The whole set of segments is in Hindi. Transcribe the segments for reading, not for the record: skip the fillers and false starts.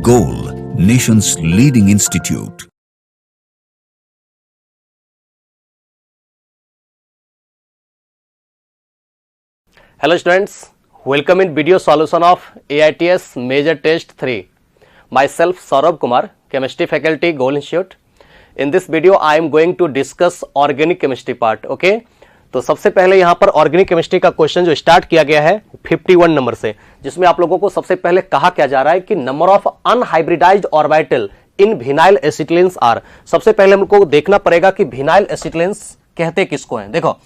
Goal, nation's leading institute. Hello students, welcome in video solution of AITS Major Test 3. Myself Saurabh Kumar, Chemistry Faculty, Goal Institute. In this video I am going to discuss organic chemistry part. Okay? तो सबसे पहले यहाँ पर ऑर्गेनिक केमिस्ट्री का क्वेश्चन जो स्टार्ट किया गया है 51 नंबर से, जिसमें आप लोगों को सबसे पहले कहा क्या जा रहा है कि number of unhybridised orbital in vinyl acetylenes are. सबसे पहले हमको देखना पड़ेगा कि विनाइल एसिटिलीन्स कहते किसको हैं। देखो,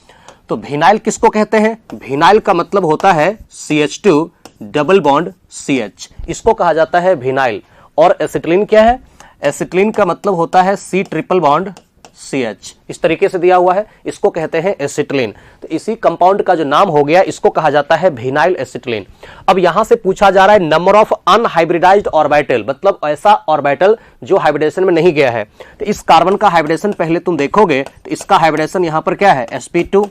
तो विनाइल किसको कहते हैं? विनाइल का मतलब होता है CH2 डबल बॉन्ड CH, इसको कहा जाता है विनाइल। और एसिटिलीन क्या है? एसिटिलीन का मतलब होता है C ट्रिपल बॉन्ड CH, इस तरीके से दिया हुआ है, इसको कहते हैं एसिटिलीन। तो इसी कंपाउंड का जो नाम हो गया इसको कहा जाता है विनाइल एसिटिलीन। अब यहां से पूछा जा रहा है नंबर ऑफ अनहाइब्रिडाइज्ड ऑर्बिटल, मतलब ऐसा ऑर्बिटल जो हाइब्रिडेशन में नहीं गया है। तो इस कार्बन का हाइब्रिडेशन पहले तुम देखोगे तो इसका हाइब्रिडेशन यहां पर क्या है? sp2,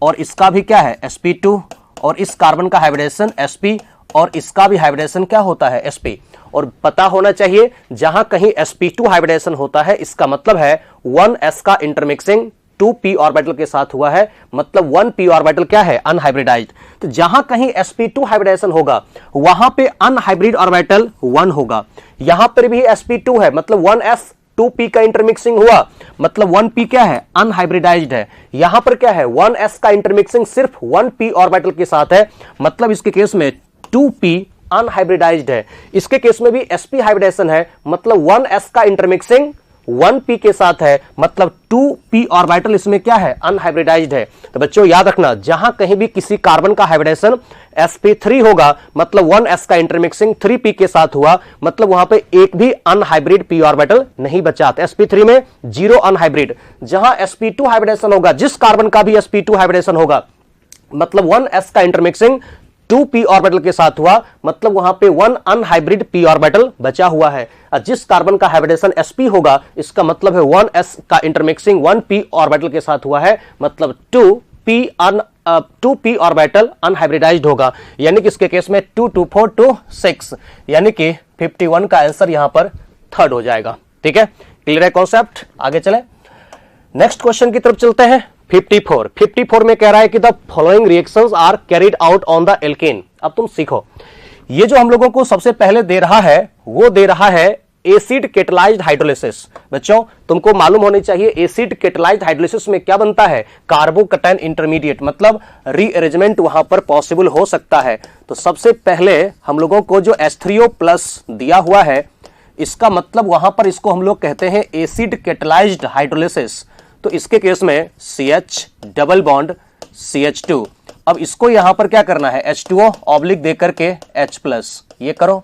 और इसका भी क्या है? sp2, और इस कार्बन का हाइब्रिडेशन sp, और इसका भी हाइब्रिडेशन क्या होता है? sp। और पता होना चाहिए जहां कहीं sp2 हाइब्रिडेशन होता है इसका मतलब है 1s का इंटरमिक्सिंग 2p ऑर्बिटल के साथ हुआ है, मतलब 1p ऑर्बिटल क्या है? अनहाइब्रिडाइज्ड। तो जहां कहीं sp2 हाइब्रिडेशन होगा वहां पे अनहाइब्रिड ऑर्बिटल 1 होगा। यहां पर भी sp2 है, मतलब 1s 2p का इंटरमिक्सिंग हुआ, मतलब 1p क्या है? अनहाइब्रिडाइज्ड है। यहां पर क्या है? 1s का इंटरमिक्सिंग सिर्फ 1p ऑर्बिटल के साथ है, मतलब इसके केस में 2p अनहाइब्रिडाइज्ड है। इसके केस में भी sp हाइब्रिडेशन है, मतलब 1s का इंटरमिक्सिंग 1p के साथ है, मतलब 2p ऑर्बिटल इसमें क्या है? अनहाइब्रिडाइज्ड है। तो बच्चों याद रखना, जहां कहीं भी किसी कार्बन का हाइब्रिडेशन sp3 होगा, मतलब 1s का इंटरमिक्सिंग 3p के साथ हुआ, मतलब वहां पे एक भी अनहाइब्रिड p ऑर्बिटल नहीं बचा। sp3 में 0 अनहाइब्रिड। जहां sp2 हाइब्रिडेशन होगा, जिस कार्बन का भी sp2 हाइब्रिडेशन होगा, मतलब 1s का इंटरमिक्सिंग 2p ऑर्बिटल के साथ हुआ, मतलब वहां पे 1 अनहाइब्रिड p ऑर्बिटल बचा हुआ है। और जिस कार्बन का हाइब्रिडेशन sp होगा, इसका मतलब है 1s का इंटरमिक्सिंग 1p ऑर्बिटल के साथ हुआ है, मतलब 2p ऑर्बिटल अनहाइब्रिडाइज्ड होगा। यानी कि इसके केस में 2 2 4 2 6, यानी कि 51 का आंसर यहां पर थर्ड हो जाएगा। ठीक है, क्लियर है कॉन्सेप्ट? आगे चले, नेक्स्ट क्वेश्चन की तरफ चलते हैं। 54 में कह रहा है कि the following reactions are carried out on the alkane. अब तुम सीखो, ये जो हम लोगों को सबसे पहले दे रहा है वो दे रहा है एसिड कैटालाइज्ड हाइड्रोलिसिस। बच्चों तुमको मालूम होनी चाहिए एसिड कैटालाइज्ड हाइड्रोलिसिस में क्या बनता है? कार्बोकैटायन इंटरमीडिएट, मतलब रीअरेंजमेंट वहां पर पॉसिबल हो सकता है। तो सबसे पहले हम लोगों को जो H3O+ दिया हुआ है, इसका मतलब वहां पर इसको हम लोग कहते हैं एसिड कैटालाइज्ड हाइड्रोलिसिस। तो इसके केस में CH डबल बॉन्ड CH2। अब इसको यहां पर क्या करना है? H2O ऑब्लिक दे करके H+, ये करो।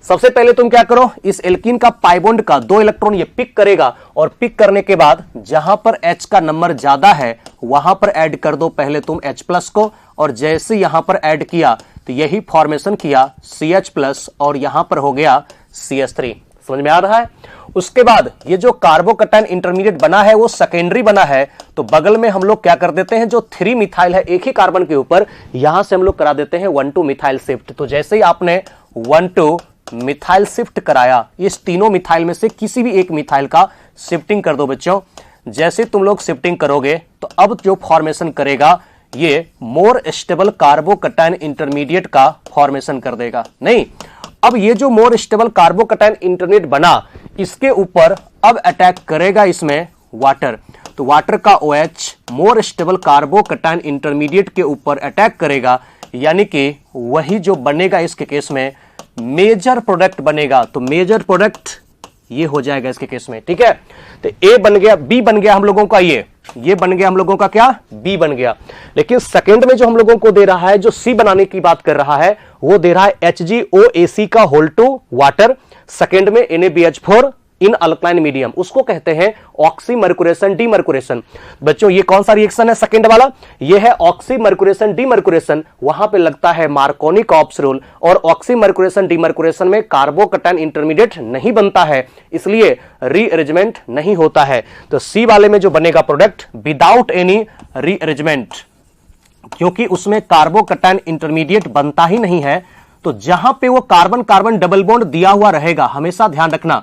सबसे पहले तुम क्या करो, इस एल्कीन का पाई बॉन्ड का 2 इलेक्ट्रॉन ये पिक करेगा, और पिक करने के बाद जहां पर H का नंबर ज्यादा है वहां पर ऐड कर दो पहले तुम H+ को, और जैसे यहां पर ऐड किया तो यही फॉर्मेशन किया CH+, और यहां पर हो गया CH3। समझ में आ रहा है? उसके बाद ये जो कार्बोकैटायन इंटरमीडिएट बना है वो सेकेंडरी बना है, तो बगल में हम लोग क्या कर देते हैं, जो 3 मिथाइल है एक ही कार्बन के ऊपर, यहां से हम लोग करा देते हैं 1 2 मिथाइल शिफ्ट। तो जैसे ही आपने 1 2 मिथाइल शिफ्ट कराया, इस तीनों मिथाइल में से किसी भी एक मिथाइल का शिफ्टिंग कर दो बच्चों। जैसे तुम लोग शिफ्टिंग करोगे तो अब जो फॉर्मेशन करेगा ये मोर स्टेबल कार्बोकैटायन इंटरमीडिएट का फॉर्मेशन कर देगा। नहीं, अब ये जो मोर स्टेबल कार्बोकैटायन इंटरमीडिएट बना, इसके ऊपर अब अटैक करेगा इसमें वाटर। तो वाटर का OH more stable carbocation intermediate के ऊपर अटैक करेगा, यानी कि वही जो बनेगा इसके केस में मेजर प्रोडक्ट बनेगा। तो मेजर प्रोडक्ट ये हो जाएगा इसके केस में। ठीक है, तो A बन गया, B बन गया हम लोगों का, ये बन गया हम लोगों का क्या? B बन गया। लेकिन सेकंड में जो हम लोगों को दे रहा है, जो C बनाने की बात कर रहा है, वो दे रहा है HgOAC का होल टू वाटर, सेकंड में NaBH4 इन अल्कलाइन मीडियम, उसको कहते हैं ऑक्सीमर्कुरेशन डीमर्कुरेशन। बच्चों ये कौन सा रिएक्शन है सेकंड वाला? ये है ऑक्सीमर्कुरेशन डीमर्कुरेशन। वहां पे लगता है मार्कोनी-कॉप्स रूल, और ऑक्सीमर्कुरेशन डीमर्कुरेशन में कार्बोकैटायन इंटरमीडिएट नहीं बनता है, इसलिए रीअरेंजमेंट नहीं होता है। तो सी वाले में जो बनेगा प्रोडक्ट विदाउट एनी रीअरेंजमेंट, क्योंकि उसमें कार्बोकैटायन इंटरमीडिएट बनता ही नहीं है, तो जहां पे वो कार्बन कार्बन डबल बॉन्ड दिया हुआ रहेगा, हमेशा ध्यान रखना,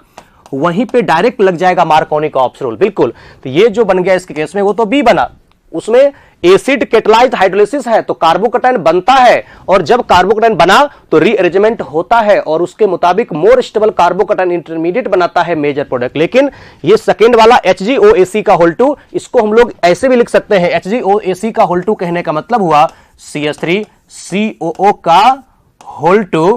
वहीं पे डायरेक्ट लग जाएगा मार्कोनी-कॉप्स रूल। बिल्कुल, तो ये जो बन गया इसके केस में वो तो बी बना, उसमें एसिड कैटालाइज्ड हाइड्रोलिसिस है तो कार्बोकैटायन बनता है, और जब कार्बोकैटायन बना तो रीअरेंजमेंट होता है और उसके मुताबिक मोर स्टेबल कार्बोकैटायन इंटरमीडिएट बनाता है मेजर प्रोडक्ट। लेकिन ये सेकेंड वाला HgOAc का होल 2, इसको हम लोग ऐसे भी लिख सकते हैं, HgOAc का होल 2 कहने का मतलब हुआ CH3COO का होल 2,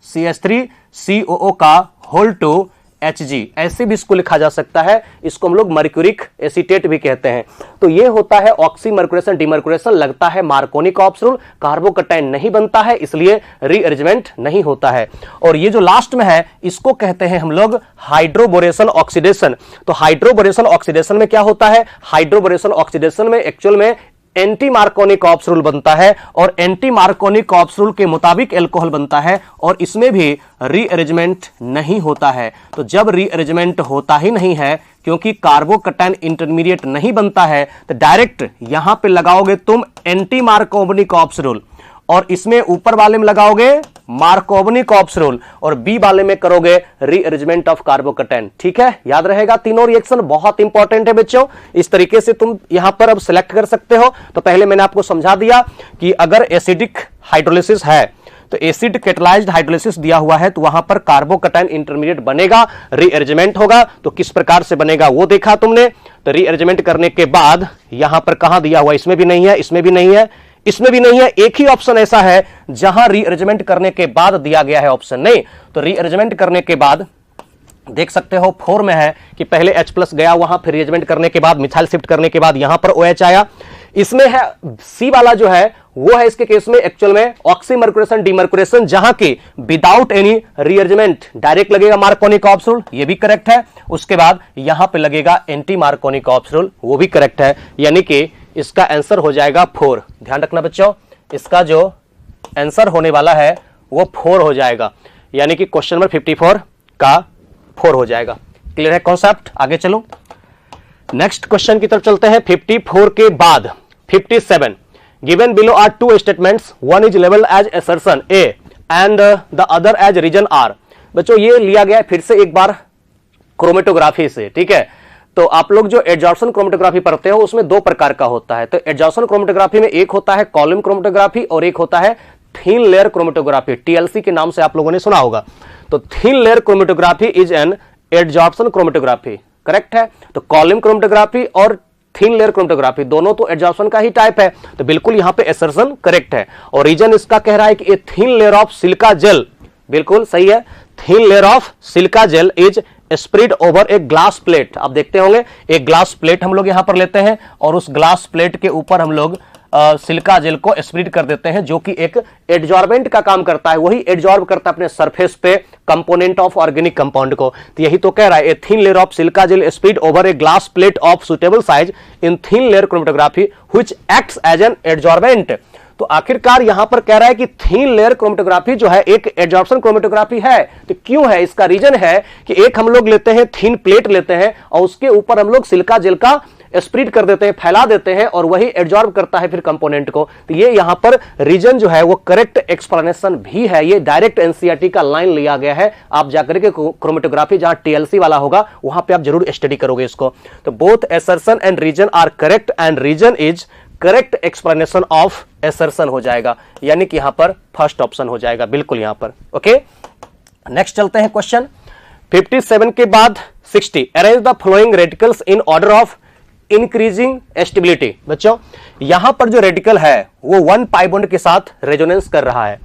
CH3COO का होल 2 Hg, ऐसे भी इसको लिखा जा सकता है। इसको हम लोग मर्क्यूरिक एसीटेट भी कहते हैं। तो ये होता है ऑक्सीमर्कुरेशन डीमर्कुरेशन, लगता है मार्कोनी-कॉप्स रूल, कार्बोकैटायन नहीं बनता है, इसलिए रीअरेंजमेंट नहीं होता है। और ये जो लास्ट में है इसको कहते हैं हम लोग हाइड्रोबोरेशन ऑक्सीडेशन। तो हाइड्रोबोरेशन ऑक्सीडेशन में क्या होता है, हाइड्रोबोरेशन ऑक्सीडेशन में एक्चुअल में एंटी मार्कोनी-कॉप्स रूल बनता है, और एंटी मार्कोनी-कॉप्स रूल के मुताबिक एल्कोहल बनता है, और इसमें भी रीअरेंजमेंट नहीं होता है। तो जब रीअरेंजमेंट होता ही नहीं है, क्योंकि कार्बोकैटायन इंटरमीडिएट नहीं बनता है, तो डायरेक्ट यहां पे लगाओगे तुम एंटी मार्कोनी-कॉप्स रूल, और इसमें ऊपर वाले में लगाओगे मार्कोनी-कॉप्स रूल, और बी वाले में करोगे रीअरेंजमेंट ऑफ कार्बोकैटायन। ठीक है, याद रहेगा, तीनों रिएक्शन बहुत इंपॉर्टेंट है बच्चों। इस तरीके से तुम यहां पर अब सिलेक्ट कर सकते हो। तो पहले मैंने आपको समझा दिया कि अगर एसिडिक हाइड्रोलिसिस है तो एसिड कैटालाइज्ड हाइड्रोलिसिस दिया हुआ है तो वहां पर कार्बोकैटायन इंटरमीडिएट बनेगा, रीअरेंजमेंट होगा। तो किस प्रकार से बनेगा वो देखा तुमने। तो रीअरेंजमेंट करने के बाद यहां पर कहां दिया हुआ, इसमें भी नहीं है, इसमें भी नहीं है, इसमें भी नहीं है। एक ही ऑप्शन ऐसा है जहां रीअरेंजमेंट करने के बाद दिया गया है ऑप्शन नहीं। तो रीअरेंजमेंट करने के बाद देख सकते हो 4 में है कि पहले H+ गया वहां, फिर रीअरेंजमेंट करने के बाद मिथाइल शिफ्ट करने के बाद यहां पर OH आया। इसमें है सी वाला जो है वो है इसके केस में एक्चुअल में ऑक्सीमर्कुरेशन डीमर्कुरेशन, जहां की विदाउट एनी रीअरेंजमेंट डायरेक्ट लगेगा मार्कोनी-कॉप्स रूल, ये भी करेक्ट है। उसके बाद यहां पे लगेगा एंटी मार्कोनी-कॉप्स रूल, वो भी करेक्ट है। यानी कि इसका आंसर हो जाएगा 4। ध्यान रखना बच्चों, इसका जो आंसर होने वाला है वो 4 हो जाएगा, यानी कि क्वेश्चन नंबर 54 का 4 हो जाएगा। क्लियर है कॉन्सेप्ट? आगे चलो नेक्स्ट क्वेश्चन की तरफ चलते हैं। 54 के बाद 57, given below are 2 statements, one is labelled as assertion A and the other as reason R. बच्चों ये लिया गया है फिर से एक बार क्रोमेटोग्राफी से, ठीक है। तो आप लोग जो एडजॉर्प्शन क्रोमेटोग्राफी पढ़ते हो उसमें 2 प्रकार का होता है। तो एडजॉर्प्शन क्रोमेटोग्राफी में एक होता है कॉलम क्रोमेटोग्राफी और एक होता है थिन लेयर क्रोमेटोग्राफी, TLC के नाम से आप लोगों ने सुना होगा। तो thin layer chromatography is an adsorption chromatography, correct है। तो कॉलम क्रोमेटोग्राफी और थिन लेयर क्रोमेटोग्राफी दोनों तो एडजॉर्प्शन का ही टाइप है, तो बिल्कुल यहां पे असर्शन करेक्ट है। और रीजन इसका कह रहा है कि ए thin layer of silica jail, बिल्कुल सही है। Thin layer of silica jail is spread over एक ग्लास प्लेट। आप देखते होंगे एक ग्लास प्लेट हम लोग यहां पर लेते हैं और उस ग्लास प्लेट के ऊपर हम लोग सिलिका जेल को स्प्रेड कर देते हैं, जो कि एक एडजॉर्बेंट का काम करता है। वही एडजॉर्ब करता है अपने सरफेस पे कंपोनेंट ऑफ ऑर्गेनिक कंपाउंड को। तो यही तो कह रहा है a thin layer of silica gel spread over a glass plate of suitable size in thin layer chromatography which acts as an adsorbent. तो आखिरकार यहां पर कह रहा है कि थिन लेयर क्रोमेटोग्राफी जो है एक एडजॉर्प्शन क्रोमेटोग्राफी है। तो क्यों है? इसका रीजन है कि एक हम लोग लेते हैं थिन प्लेट लेते हैं और उसके ऊपर हम लोग सिलिका जेल का स्प्रेड कर देते हैं, फैला देते हैं, और वही एडजॉर्ब करता है फिर कंपोनेंट को। तो ये यहां पर रीजन जो है वो करेक्ट एक्सप्लेनेशन भी है। ये डायरेक्ट एनसीईआरटी का लाइन लिया गया है। आप जाकर के क्रोमेटोग्राफी जहां TLC वाला होगा वहां पे आप जरूर स्टडी करोगे इसको। तो both assertion and reason are correct and reason is correct explanation of assertion हो जाएगा, यानी कि यहां पर फर्स्ट ऑप्शन हो जाएगा बिल्कुल यहां पर। ओके, नेक्स्ट चलते हैं क्वेश्चन 57 के बाद 60, arrange the flowing radicals in order of increasing stability. बच्चों यहां पर जो रेडिकल है वो 1 पाई बॉन्ड के साथ रेजोनेंस कर रहा है।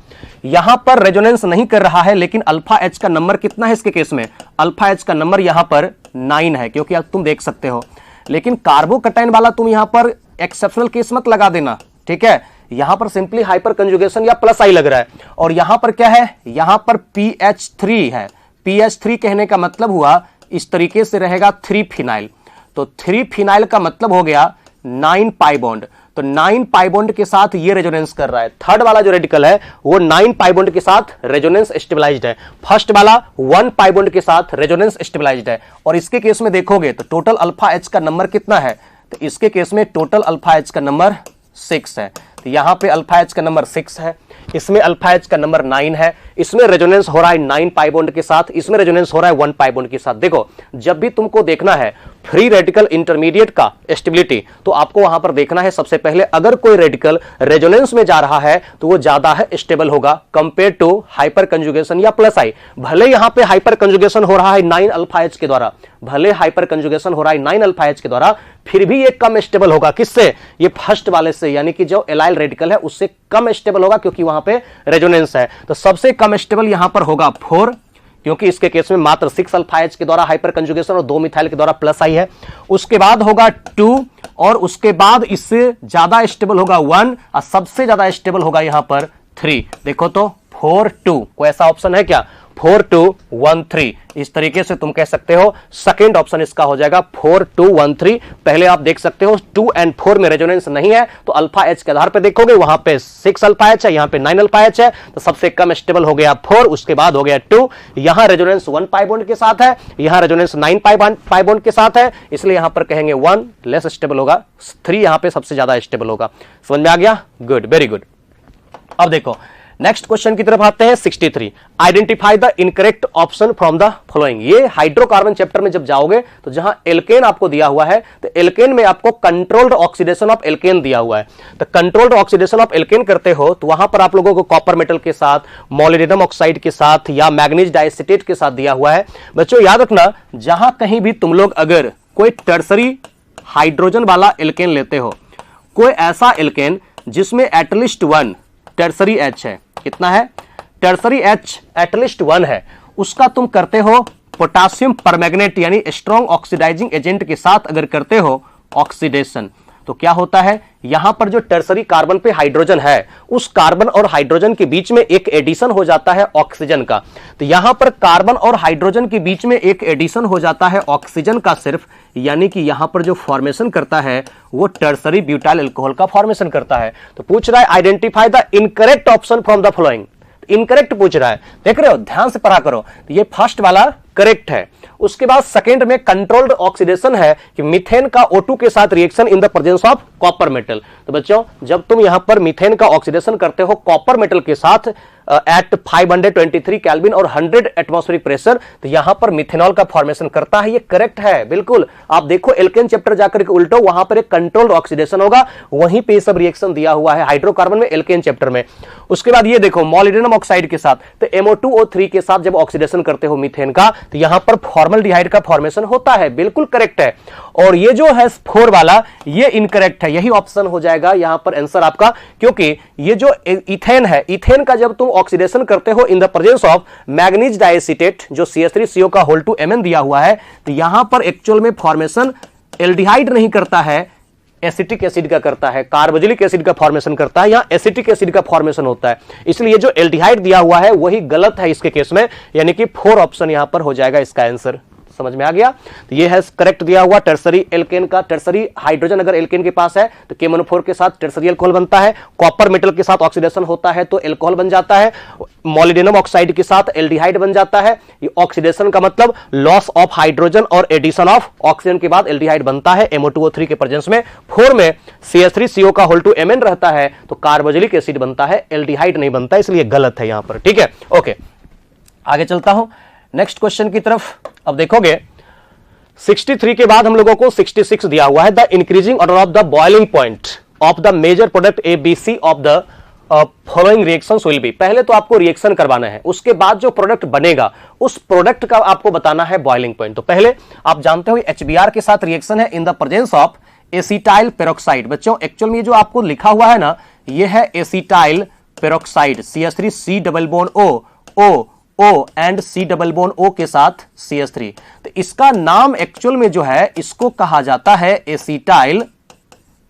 यहां पर रेजोनेंस नहीं कर रहा है, लेकिन अल्फा H का नंबर कितना है इसके केस में? अल्फा H का नंबर यहां पर 9 है, क्योंकि अब तुम देख सकते हो। लेकिन कार्बोकैटायन वाला तुम यहां पर एक्सेप्शनल केस मत लगा देना, ठीक है। यहां पर सिंपली हाइपर कंजुगेशन या +I लग रहा है, और यहां पर क्या है? यहां पर PH3 है। PH3 कहने का मतलब हुआ इस तरीके से रहेगा 3 फिनाइल। तो 3 फिनाइल का मतलब हो गया 9 पाई बॉन्ड। तो 9 पाई बॉन्ड के साथ ये रेजोनेंस कर रहा है। थर्ड वाला जो रेडिकल है वो 9 पाई बॉन्ड के साथ रेजोनेंस स्टेबलाइज्ड है। फर्स्ट वाला 1 पाई बॉन्ड के साथ रेजोनेंस स्टेबलाइज्ड है। और इसके केस में देखोगे तो टोटल अल्फा H का नंबर कितना है? तो इसके केस में टोटल अल्फा H का नंबर 6 है। तो यहां पे अल्फा H का नंबर 6 है, इसमें अल्फा H का नंबर 9 है, इसमें रेजोनेंस हो रहा है 9 पाई बॉन्ड के साथ, इसमें रेजोनेंस हो रहा है 1 पाई बॉन्ड के साथ। देखो जब भी तुमको देखना है फ्री रेडिकल इंटरमीडिएट का स्टेबिलिटी, तो आपको वहां पर देखना है सबसे पहले अगर कोई रेडिकल रेजोनेंस में जा रहा है तो वो ज्यादा है स्टेबल होगा कंपेयर टू हाइपर कंजुगेशन या प्लस आई। भले यहां पे हाइपर कंजुगेशन हो रहा है 9 अल्फा एच के द्वारा, भले हाइपर कंजुगेशन हो रहा है 9 अल्फा एच के द्वारा, फिर भी ये कम स्टेबल होगा। किससे? ये फर्स्ट वाले से, यानी कि जो एलाइल रेडिकल है उससे कम स्टेबल होगा, क्योंकि वहां पे रेजोनेंस है। तो सबसे कम स्टेबल यहां पर होगा 4, क्योंकि इसके केस में मात्र 6 अल्फा एच के द्वारा हाइपर कंजुगेशन और 2 मिथाइल के द्वारा प्लस आई है। उसके बाद होगा 2, और उसके बाद इससे ज्यादा स्टेबल होगा 1, और सबसे ज्यादा स्टेबल होगा यहां पर 3। देखो तो 4 2, कोई ऐसा ऑप्शन है क्या? 4 2 1 3, इस तरीके से तुम कह सकते हो सेकंड ऑप्शन इसका हो जाएगा 4 2 1 3। पहले आप देख सकते हो 2 और 4 में रेजोनेंस नहीं है, तो अल्फा एच के आधार पे देखोगे वहां पे 6 अल्फा एच है, यहां पे 9 अल्फा एच है, तो सबसे कम स्टेबल हो गया 4, उसके बाद हो गया 2। यहां रेजोनेंस 1 पाई बॉन्ड के साथ है, यहां रेजोनेंस 9 पाई बॉन्ड के साथ है, इसलिए यहां पर कहेंगे 1 लेस स्टेबल होगा, 3 यहां पे सबसे ज्यादा स्टेबल होगा। समझ में आ गया? Good, very good. अब देखो नेक्स्ट क्वेश्चन की तरफ आते हैं। 63, identify the incorrect option from the following. ये हाइड्रोकार्बन चैप्टर में जब जाओगे तो जहां एल्केन आपको दिया हुआ है, तो एल्केन में आपको कंट्रोल्ड ऑक्सीडेशन ऑफ एल्केन दिया हुआ है। तो कंट्रोल्ड ऑक्सीडेशन ऑफ एल्केन करते हो तो वहां पर आप लोगों को कॉपर मेटल के साथ, मोलिब्डेनम ऑक्साइड के साथ या मैग्नीज डाइएसिटेट के साथ दिया हुआ है। बच्चों याद रखना, जहां कहीं भी तुम लोग अगर कोई टर्सरी हाइड्रोजन वाला एल्केन लेते हो, कोई ऐसा एल्केन जिसमें एटलीस्ट 1 टर्सरी एच है, कितना है? टर्सरी एच एटलीस्ट 1 है, उसका तुम करते हो पोटासियम परमैंगनेट यानी स्ट्रॉन्ग ऑक्सीडाइजिंग एजेंट के साथ अगर करते हो ऑक्सीडेशन, तो क्या होता है? यहां पर जो टर्सरी कार्बन पे हाइड्रोजन है, उस कार्बन और हाइड्रोजन के बीच में एक एडिशन हो जाता है ऑक्सीजन का। तो यहां पर कार्बन और हाइड्रोजन के बीच में एक एडिशन हो जाता है ऑक्सीजन का सिर्फ, यानी कि यहां पर जो फॉर्मेशन करता है वो टर्सरी ब्यूटाइल अल्कोहल का फॉर्मेशन करता है। तो पूछ रहा है identify the incorrect option from the following. Incorrect पूछ रहा है, देख रहे हो, ध्यान से पढ़ा करो। तो ये फर्स्ट वाला करेक्ट है। उसके बाद सेकंड में कंट्रोल्ड ऑक्सीडेशन है कि मीथेन का O2 के साथ reaction in the presence of copper metal. तो बच्चों जब तुम यहां पर मीथेन का ऑक्सीडेशन करते हो कॉपर मेटल के साथ एट 523 केल्विन और 100 एटमॉस्फेरिक प्रेशर, तो यहां पर मिथेनॉल का फॉर्मेशन करता है। ये करेक्ट है बिल्कुल। आप देखो एल्केन चैप्टर जाकर के उल्टो, वहां पर एक कंट्रोल्ड ऑक्सीडेशन होगा, वहीं पे सब रिएक्शन दिया हुआ है हाइड्रोकार्बन में एल्केन चैप्टर में। उसके बाद ये देखो मोलिब्डेनम ऑक्साइड के साथ, तो MO2O3 के साथ जब ऑक्सीडेशन करते हो मीथेन का, तो यहां पर फॉर्मल्डिहाइड का फॉर्मेशन होता है, बिल्कुल करेक्ट है। और ये जो है 4 वाला, ये इनकरेक्ट है, यही ऑप्शन हो जाएगा यहां पर आंसर आपका, क्योंकि ये जो इथेन है, इथेन का जब तुम ऑक्सीडेशन करते हो in the presence of manganese diacetate, जो CH3CO का होल 2 Mn दिया हुआ है, तो यहां पर एक्चुअल में फॉर्मेशन एल्डिहाइड नहीं करता है, एसिटिक एसिड का करता है, कार्बोक्सिलिक एसिड का फॉर्मेशन करता है, यहां एसिटिक एसिड का फॉर्मेशन होता है। इसलिए जो एल्डिहाइड दिया हुआ है वही गलत है इसके केस में, यानी कि 4 ऑप्शन यहां पर हो जाएगा इसका आंसर। समझ में आ गया? तो ये है करेक्ट दिया हुआ टर्सरी एल्केन का। टर्सरी हाइड्रोजन अगर एल्केन के पास है तो KMnO4 के साथ टर्सरी अल्कोहल बनता है, कॉपर मेटल के साथ ऑक्सीडेशन होता है तो अल्कोहल बन जाता है, मोलिब्डेनम ऑक्साइड के साथ एल्डिहाइड बन जाता है। ये ऑक्सीडेशन का मतलब लॉस ऑफ हाइड्रोजन और एडिशन ऑफ ऑक्सीजन के बाद एल्डिहाइड बनता है MO2O3 के प्रेजेंस में। 4 में CH3CO का होल 2 Mn रहता है तो कार्बोक्सिलिक एसिड बनता है, एल्डिहाइड नहीं बनता, इसलिए गलत है यहां पर। ठीक है, ओके, आगे चलता हूं नेक्स्ट क्वेश्चन की तरफ। अब देखोगे 63 के बाद हम लोगों को 66 दिया हुआ है, the increasing order of the boiling point of the major product ABC of the following reactions will be. पहले तो आपको रिएक्शन करवाना है, उसके बाद जो प्रोडक्ट बनेगा उस प्रोडक्ट का आपको बताना है बॉइलिंग पॉइंट। तो पहले आप जानते हो HBr के साथ रिएक्शन है इन the presence of acetyl peroxide. बच्चों एक्चुअल में ये जो आपको लिखा हुआ है ना, ये है acetyl peroxide, CH3C double bond O and C double bond O के साथ CH3। तो इसका नाम एक्चुअल में जो है इसको कहा जाता है एसिटाइल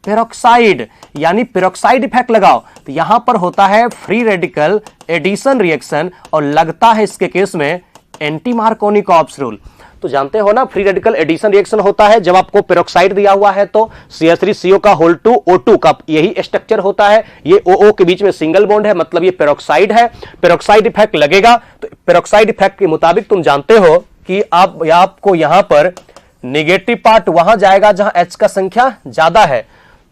पेरोक्साइड, यानी पेरोक्साइड इफेक्ट लगाओ तो यहां पर होता है फ्री रेडिकल एडिशन रिएक्शन, और लगता है इसके केस में एंटी मार्कोनिकॉप्स रूल। तो जानते हो ना फ्री रेडिकल एडिशन रिएक्शन होता है जब आपको पेरोक्साइड दिया हुआ है तो CH3CO का होल 2 O2 का यही स्ट्रक्चर होता है, ये OO के बीच में सिंगल बॉन्ड है, मतलब ये पेरोक्साइड है। पेरोक्साइड इफेक्ट लगेगा तो पेरोक्साइड इफेक्ट के मुताबिक तुम जानते हो कि आपको यहां पर नेगेटिव पार्ट वहां जाएगा जहां H का संख्या ज्यादा है,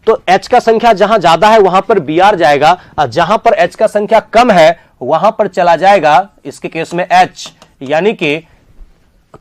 तो H का संख्या जहां ज्यादा है वहां पर Br जाएगा, और जहां पर H का संख्या कम है वहां पर चला जाएगा इसके केस में H। यानी कि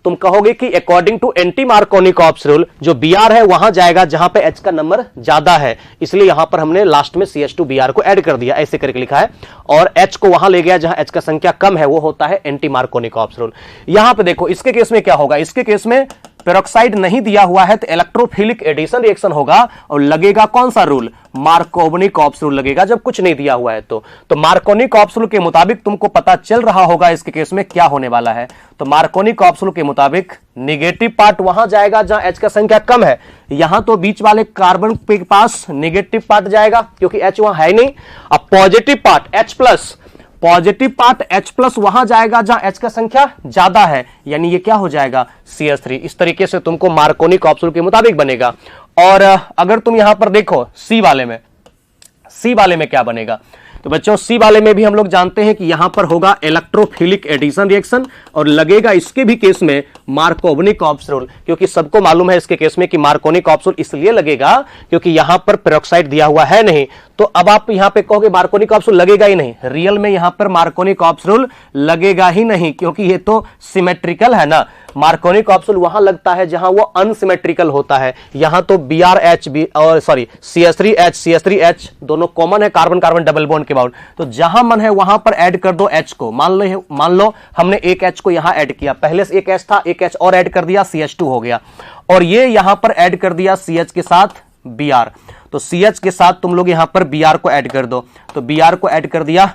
तुम कहोगे कि according to anti Markovnikov's rule जो Br है वहां जाएगा जहां पे H का नंबर ज्यादा है, इसलिए यहां पर हमने लास्ट में CH2Br को ऐड कर दिया, ऐसे करके लिखा है, और H को वहां ले गया जहां H का संख्या कम है, वो होता है एंटी मार्कोनी-कॉप्स रूल। यहां पे देखो इसके केस में क्या होगा, इसके केस में पेरोक्साइड नहीं दिया हुआ है तो इलेक्ट्रोफिलिक एडिशन रिएक्शन होगा और लगेगा कौन सा रूल, मार्कोनी-कॉप्स रूल लगेगा जब कुछ नहीं दिया हुआ है। तो मार्कोनी-कॉप्स रूल के मुताबिक तुमको पता चल रहा होगा इसके केस में क्या होने वाला है। तो मार्कोनी-कॉप्स रूल के मुताबिक निगेटिव पार्ट वहां जाएगा जहां H का संख्या कम है, यहां तो बीच वाले कार्बन के पास निगेटिव पार्ट जाएगा क्योंकि H वहां है नहीं। अब positive part H+, positive part H+ वहां जाएगा जहां H का संख्या ज्यादा है, यानी ये क्या हो जाएगा CH3। इस तरीके से तुमको मार्कोनी-कॉप्स रूल के मुताबिक बनेगा। और अगर तुम यहां पर देखो C वाले में क्या बनेगा, तो बच्चों C वाले में भी हम लोग जानते हैं कि यहां पर होगा इलेक्ट्रोफिलिक एडिशन रिएक्शन और लगेगा इसके भी केस में मार्कोनी-कॉप्स रूल, क्योंकि सबको मालूम है इसके केस में कि मार्कोनी-कॉप्स रूल इसलिए लगेगा क्योंकि यहां पर पेरोक्साइड दिया हुआ है नहीं। तो अब आप यहां पे कहोगे मार्कोनी-कॉप्स रूल लगेगा ही नहीं, रियल में यहां पर मार्कोनी-कॉप्स रूल लगेगा ही नहीं क्योंकि ये तो सिमेट्रिकल है ना। मार्कोनी-कॉप्स रूल वहां लगता है जहां वो अनसिमेट्रिकल होता है। यहां तो BrH और CH3H दोनों कॉमन है, कार्बन कार्बन डबल बॉन्ड के बाद, तो जहां मन है वहां पर ऐड कर दो H को। मान लो हमने एक H को यहां ऐड किया, पहले से एक H था, एक H और ऐड कर दिया, CH2 हो गया, और ये यहां पर ऐड कर दिया CH के साथ Br। तो CH के साथ तुम लोग यहां पर Br को ऐड कर दो, तो Br को ऐड कर दिया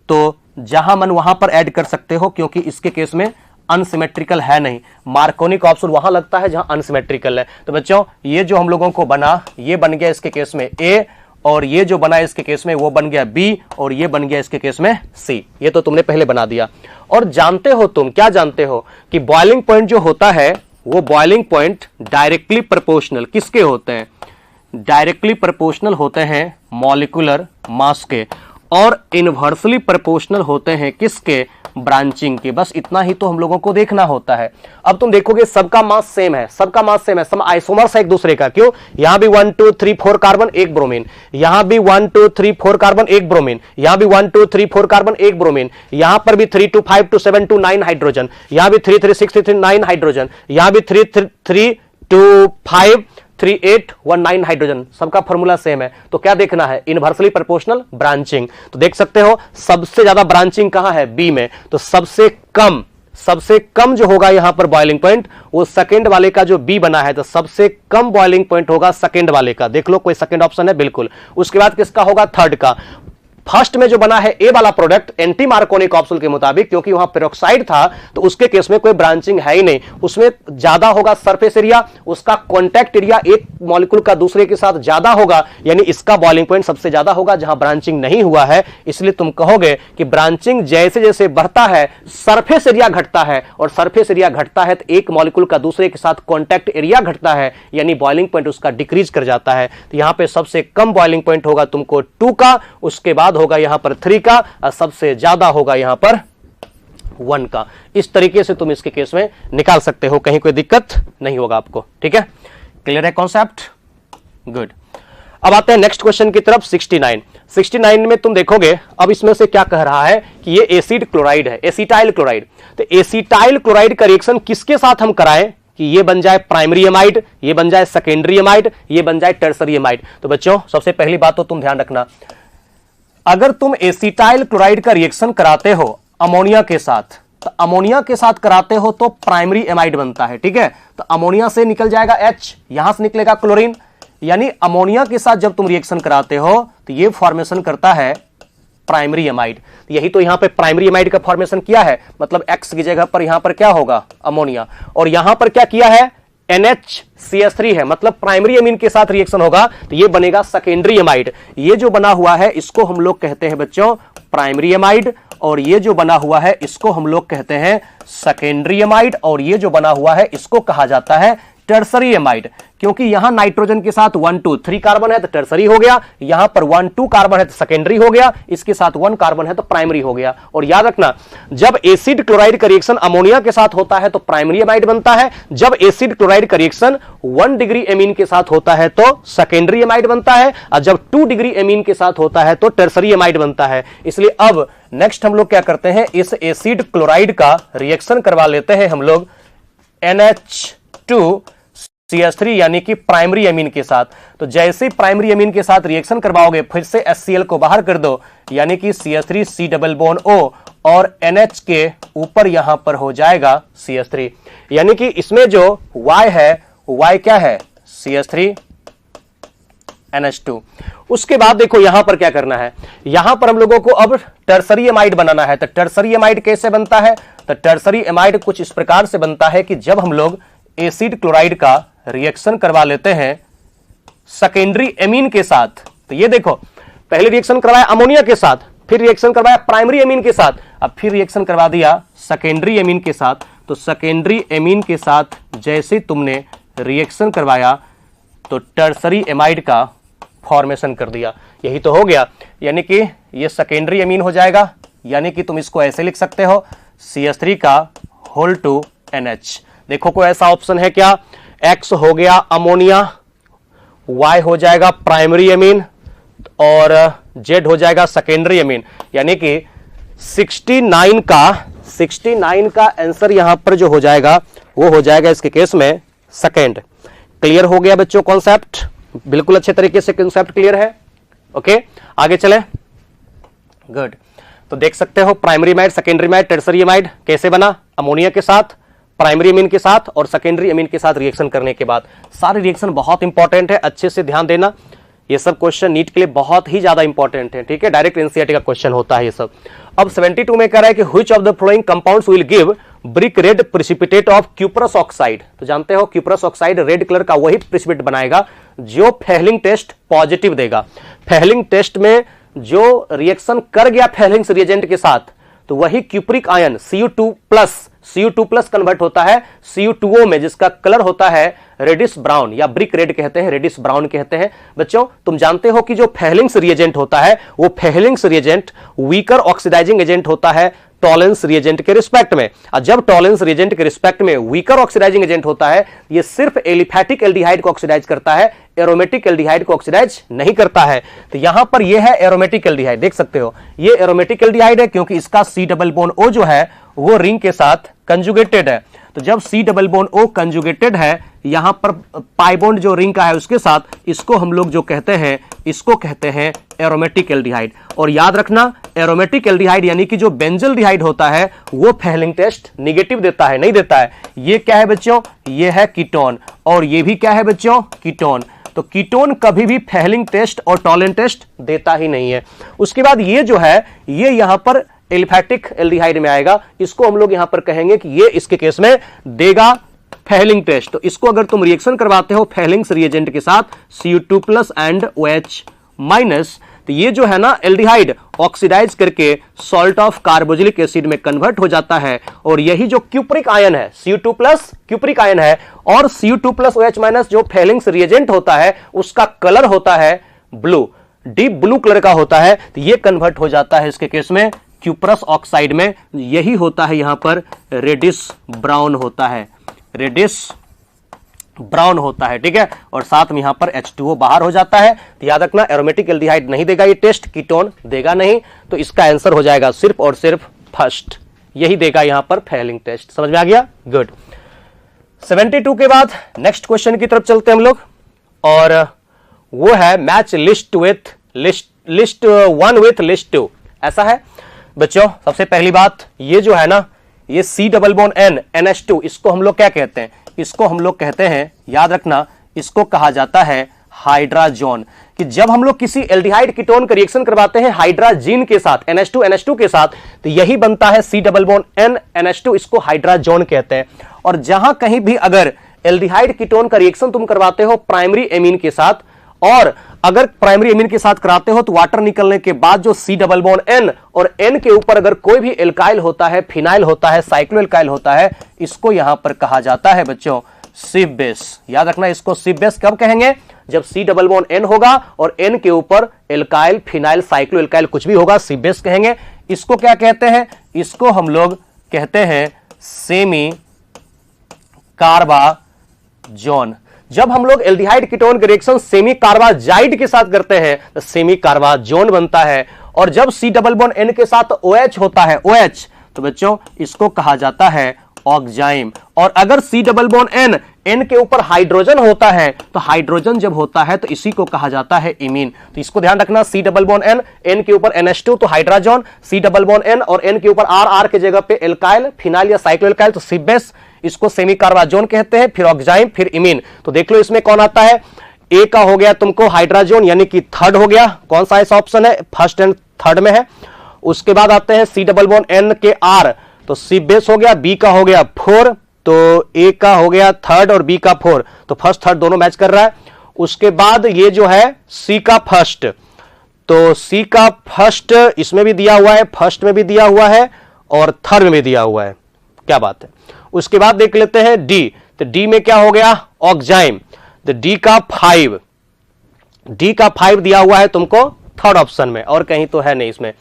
तो जहां मन वहां पर ऐड कर सकते हो क्योंकि इसके केस में अनसिमेट्रिकल है नहीं। मार्कोनी-कॉप्स रूल वहां लगता है जहां अनसिमेट्रिकल है। तो बच्चों ये जो हम लोगों को बना, ये बन गया इसके केस में A, और ये जो बना इसके केस में वो बन गया B, और ये बन गया इसके केस में C। ये तो तुमने पहले बना दिया। और जानते हो तुम क्या जानते हो कि बॉइलिंग पॉइंट जो होता है वो बॉइलिंग पॉइंट डायरेक्टली प्रोपोर्शनल किसके होते हैं, डायरेक्टली प्रोपोर्शनल होते हैं मॉलिक्यूलर मास के, और इनवर्सली प्रोपोर्शनल होते हैं किसके, ब्रांचिंग के। बस इतना ही तो हम लोगों को देखना होता है। अब तुम देखोगे सबका मास सेम है, सबका मास सेम है, सब आइसोमर्स है एक दूसरे का। क्यों, यहां भी 1 2 3 4 कार्बन एक ब्रोमीन, यहां भी 1 2 3 4 कार्बन एक ब्रोमीन, यहां भी 1 2 3 4 कार्बन एक ब्रोमीन, यहां पर भी 3 2 5 2 7 2 9 हाइड्रोजन, यहां भी 3 3 6 3 9 हाइड्रोजन, यहां भी 3 3 2 5 3 8 1 9 हाइड्रोजन, सबका फॉर्मूला सेम है। तो क्या देखना है, इनवर्सली प्रोपोर्शनल ब्रांचिंग। तो देख सकते हो सबसे ज्यादा ब्रांचिंग कहां है, बी में। तो सबसे कम जो होगा यहां पर बॉइलिंग पॉइंट वो सेकंड वाले का जो बी बना है, तो सबसे कम बॉइलिंग पॉइंट होगा सेकंड वाले का। देख लो कोई सेकंड ऑप्शन है, बिल्कुल। उसके बाद किसका होगा, थर्ड का। फर्स्ट में जो बना है ए वाला प्रोडक्ट एंटी मार्कोनी-कॉप्स रूल के मुताबिक, क्योंकि वहां पेरोक्साइड था तो उसके केस में कोई ब्रांचिंग है ही नहीं, उसमें ज्यादा होगा सरफेस एरिया, उसका कॉन्टैक्ट एरिया एक मॉलिक्यूल का दूसरे के साथ ज्यादा होगा, यानी इसका बॉइलिंग पॉइंट सबसे ज्यादा होगा जहां ब्रांचिंग नहीं हुआ है। इसलिए तुम कहोगे कि ब्रांचिंग जैसे जैसे बढ़ता है सरफेस एरिया घटता है, और सरफेस एरिया घटता है तो एक मॉलिक्यूल का दूसरे के साथ कॉन्टैक्ट एरिया घटता है, यानी बॉइलिंग पॉइंट उसका डिक्रीज कर जाता है। तो यहां पे सबसे कम बॉइलिंग पॉइंट होगा तुमको 2 का, उसके बाद होगा यहां पर 3 का, और सबसे ज्यादा होगा यहां पर 1 का। इस तरीके से तुम इसके केस में निकाल सकते हो, कहीं कोई दिक्कत नहीं होगा आपको। ठीक है, क्लियर है कॉन्सेप्ट, गुड। अब आते हैं नेक्स्ट क्वेश्चन की तरफ, 69 में तुम देखोगे अब इसमें से क्या कह रहा है कि ये एसिड क्लोराइड है, एसिटाइल क्लोराइड। तो एसिटाइल क्लोराइड का रिएक्शन किसके साथ हम कराएं कि ये बन जाए प्राइमरी एमाइड, ये बन जाए सेकेंडरी एमाइड, ये बन जाए टर्सरी एमाइड। तो बच्चों सबसे पहली बात तो तुम ध्यान रखना, अगर तुम एसिटाइल क्लोराइड का रिएक्शन कराते हो अमोनिया के साथ, तो अमोनिया के साथ कराते हो तो प्राइमरी एमाइड बनता है। ठीक है, तो अमोनिया से निकल जाएगा H, यहां से निकलेगा क्लोरीन, यानी अमोनिया के साथ जब तुम रिएक्शन कराते हो तो ये फॉर्मेशन करता है प्राइमरी एमाइड। यही तो यहां पे प्राइमरी एमाइड का फॉर्मेशन किया है, मतलब X की जगह पर यहां पर क्या होगा, अमोनिया, और यहां पर क्या किया है, NHCH3 है, मतलब प्राइमरी एमीन के साथ रिएक्शन होगा तो ये बनेगा सेकेंडरी एमाइड। ये जो बना हुआ है इसको हम लोग कहते हैं बच्चों प्राइमरी एमाइड, और ये जो बना हुआ है इसको हम लोग कहते हैं सेकेंडरी एमाइड, और ये जो बना हुआ है इसको कहा जाता है टर्सरी एमाइड, क्योंकि यहां नाइट्रोजन के साथ 1 2 3 कार्बन है तो टर्सरी हो गया, यहां पर 1 2 कार्बन है तो सेकेंडरी हो गया, इसके साथ 1 कार्बन है तो प्राइमरी हो गया। और याद रखना, जब एसिड क्लोराइड का रिएक्शन अमोनिया के साथ होता है तो प्राइमरी एमाइड बनता है, जब एसिड क्लोराइड का रिएक्शन 1 डिग्री एमीन के साथ होता है तो सेकेंडरी एमाइड बनता है, और जब 2 डिग्री एमीन के साथ होता है तो टर्सरी एमाइड बनता है। इसलिए अब नेक्स्ट हम लोग क्या करते हैं, इस एसिड क्लोराइड का रिएक्शन करवा लेते हैं हम लोग NH2CH3 यानी कि प्राइमरी एमीन के साथ। तो जैसे प्राइमरी एमीन के साथ रिएक्शन करवाओगे, फिर से HCl को बाहर कर दो, यानी कि CH3 डबल बॉन्ड O और NH के ऊपर यहां पर हो जाएगा CH3, यानी कि इसमें जो Y है, Y क्या है, CH3 NH2। उसके बाद देखो यहां पर क्या करना है, यहां पर हम लोगों को अब टर्सरी एमाइड बनाना है। तो टर्सरी एमाइड कैसे बनता है, तो टर्सरी एमाइड कुछ इस प्रकार से बनता है कि जब हम लोग एसिड क्लोराइड का रिएक्शन करवा लेते हैं सेकेंडरी एमीन के साथ, तो ये देखो पहले रिएक्शन करवाया अमोनिया के साथ, फिर रिएक्शन करवाया प्राइमरी एमीन के साथ, अब फिर रिएक्शन करवा दिया सेकेंडरी एमीन के साथ। तो सेकेंडरी एमीन के साथ जैसे तुमने रिएक्शन करवाया तो टर्सरी एमाइड का फॉर्मेशन कर दिया, यही तो हो गया, यानी कि ये सेकेंडरी एमीन हो जाएगा, यानी कि तुम इसको ऐसे लिख सकते हो CH3 का होल टू NH। देखो कोई ऐसा ऑप्शन है क्या, X हो गया अमोनिया, Y हो जाएगा प्राइमरी एमीन और Z हो जाएगा सेकेंडरी एमीन, यानी कि 69 का आंसर यहां पर जो हो जाएगा वो हो जाएगा इसके केस में सेकेंड। क्लियर हो गया बच्चों कॉन्सेप्ट, बिल्कुल अच्छे तरीके से कॉन्सेप्ट क्लियर है। ओके आगे चले, गुड। तो देख सकते हो primary amide, secondary amide, tertiary amide कैसे बना, अमोनिया के साथ, प्राइमरी एमीन के साथ और सेकेंडरी एमीन के साथ रिएक्शन करने के बाद। सारे रिएक्शन बहुत इंपॉर्टेंट है, अच्छे से ध्यान देना, ये सब क्वेश्चन नीट के लिए बहुत ही ज्यादा इंपॉर्टेंट है, ठीक है, डायरेक्ट एनसीईआरटी का क्वेश्चन होता है ये सब। अब 72 में कह रहा है कि which of the following compounds will give brick red precipitate of cuprous oxide. तो जानते हो क्यूप्रस ऑक्साइड रेड कलर का वही प्रेसिपिटेट बनाएगा जो फेहलिंग टेस्ट पॉजिटिव देगा। फेहलिंग टेस्ट में जो रिएक्शन कर गया फेहलिंग्स रिएजेंट के साथ, तो वही क्यूप्रिक आयन Cu2+ कन्वर्ट होता है Cu2O में, जिसका कलर होता है रेडिश ब्राउन या ब्रिक रेड कहते हैं, रेडिश ब्राउन कहते हैं। बच्चों तुम जानते हो कि जो फेहलिंग्स रिएजेंट होता है वो फेहलिंग्स रिएजेंट वीकर ऑक्सीडाइजिंग एजेंट होता है टॉलेंस रिएजेंट के रिस्पेक्ट में, और जब टॉलेंस रिएजेंट के रिस्पेक्ट में वीकर ऑक्सीडाइजिंग एजेंट होता है, ये सिर्फ एलिफैटिक एल्डिहाइड को ऑक्सीडाइज करता है, एरोमेटिक एल्डिहाइड को ऑक्सीडाइज नहीं करता है। तो यहां पर ये है एरोमेटिक एल्डिहाइड, देख सकते हो ये एरोमेटिक एल्डिहाइड है क्योंकि इसका C डबल बॉन्ड O जो है वो रिंग के साथ कंजुगेटेड है। तो जब C double bond O conjugated है यहां पर पाई बॉन्ड जो रिंग का है उसके साथ, इसको हम लोग जो कहते हैं इसको कहते हैं एरोमेटिक एल्डिहाइड। और याद रखना एरोमेटिक एल्डिहाइड यानी कि जो बेंजल्डिहाइड होता है वो फेहलिंग टेस्ट नेगेटिव देता है, नहीं देता है। ये क्या है बच्चों, ये है कीटोन, और ये भी क्या है बच्चों, कीटोन। तो कीटोन कभी भी फेहलिंग टेस्ट और टॉलेंट टेस्ट देता ही नहीं है। उसके बाद ये जो है ये यहां पर एलिफैटिक एल्डिहाइड में आएगा, इसको हम लोग यहां पर कहेंगे कि ये इसके केस में देगा फेहलिंग टेस्ट। तो इसको अगर तुम रिएक्शन करवाते हो फेहलिंग्स रिएजेंट के साथ Cu2+ एंड OH-, तो ये जो है ना एल्डिहाइड ऑक्सीडाइज करके सॉल्ट ऑफ कार्बोक्सिलिक एसिड में कन्वर्ट हो जाता है, और यही जो क्यूप्रिक आयन है Cu2+ क्यूप्रिक आयन है, और Cu2+ OH- जो फेहलिंग्स रिएजेंट होता है उसका कलर होता है ब्लू, डीप ब्लू कलर का होता है। तो ये कन्वर्ट हो जाता है इसके केस में क्यूप्रस ऑक्साइड में, यही होता है यहां पर रेडिश ब्राउन होता है, रेडिश ब्राउन होता है, ठीक है। और साथ में यहां पर H2O बाहर हो जाता है। तो याद रखना एरोमेटिक एल्डिहाइड नहीं देगा ये टेस्ट, कीटोन देगा नहीं, तो इसका आंसर हो जाएगा सिर्फ और सिर्फ फर्स्ट, यही देगा यहां पर फेहलिंग टेस्ट। समझ में आ गया, गुड। 72 के बाद नेक्स्ट क्वेश्चन की तरफ चलते हैं हम लोग, और वो है मैच लिस्ट 1 विथ लिस्ट 2। ऐसा है बच्चों, सबसे पहली बात ये जो है ना ये C double bond N NH2, इसको हम लोग क्या कहते हैं, इसको हम लोग कहते हैं, याद रखना इसको कहा जाता है हाइड्राजोन। कि जब हम लोग किसी एल्डिहाइड कीटोन का रिएक्शन करवाते हैं हाइड्राजीन के साथ NH2 के साथ, तो यही बनता है C double bond N NH2, इसको हाइड्राजोन कहते हैं। और जहां कहीं भी अगर एल्डिहाइड कीटोन का रिएक्शन तुम करवाते हो प्राइमरी एमीन के साथ, और अगर प्राइमरी एमीन के साथ कराते हो तो वाटर निकलने के बाद जो C डबल बॉन्ड N और N के ऊपर अगर कोई भी एल्काइल होता है, फिनाइल होता है, साइक्लोएल्काइल होता है, इसको यहां पर कहा जाता है बच्चों सिप बेस। याद रखना इसको सिप बेस कब कहेंगे, जब C डबल बॉन्ड N होगा और N के ऊपर एल्काइल फिनाइल साइक्लो एल्काइल कुछ भी होगा, सिप बेस कहेंगे। इसको क्या कहते हैं, इसको हम लोग कहते हैं सेमी कार्बाजोन। जब हम लोग एल्डिहाइड कीटोन के रिएक्शन सेमी कार्बाजाइड के साथ करते हैं तो सेमी कार्बाजोन बनता है। और जब C डबल बॉन्ड N के साथ OH होता है, OH, तो बच्चों इसको कहा जाता है ऑक्जाइम। और अगर C double bond N, N के ऊपर हाइड्रोजन होता है तो हाइड्रोजन जब होता है तो इसी को कहा जाता है इमीन। तो इसको ध्यान रखना, C double bond N, N के ऊपर NH2 तो hydrogen, C double bond N और N के ऊपर R के जगह पे एल्काइल फिनाइल या साइक्लो एल्काइल तो सिप बेस, इसको सेमी कार्बाजोन कहते हैं, फिर ऑक्जाइम, फिर इमीन। तो देख लो इसमें कौन आता है, ए का हो गया तुमको हाइड्रोजन यानी कि थर्ड हो गया, कौन सा ऐसा ऑप्शन है, फर्स्ट एंड थर्ड में है। उसके बाद आते हैं C डबल बॉन्ड N के R तो सिप बेस हो गया, बी का हो गया 4, तो ए का हो गया थर्ड और बी का 4, तो फर्स्ट थर्ड दोनों मैच कर रहा है। उसके बाद ये जो है सी का फर्स्ट, तो सी का फर्स्ट इसमें भी दिया हुआ है, फर्स्ट में भी दिया हुआ है और थर्ड में भी दिया हुआ है, क्या बात है। उसके बाद देख लेते हैं डी, तो डी में क्या हो गया ऑक्जाइम, तो डी का 5, डी का 5 दिया हुआ है तुमको थर्ड ऑप्शन में और कहीं तो है नहीं इसमें।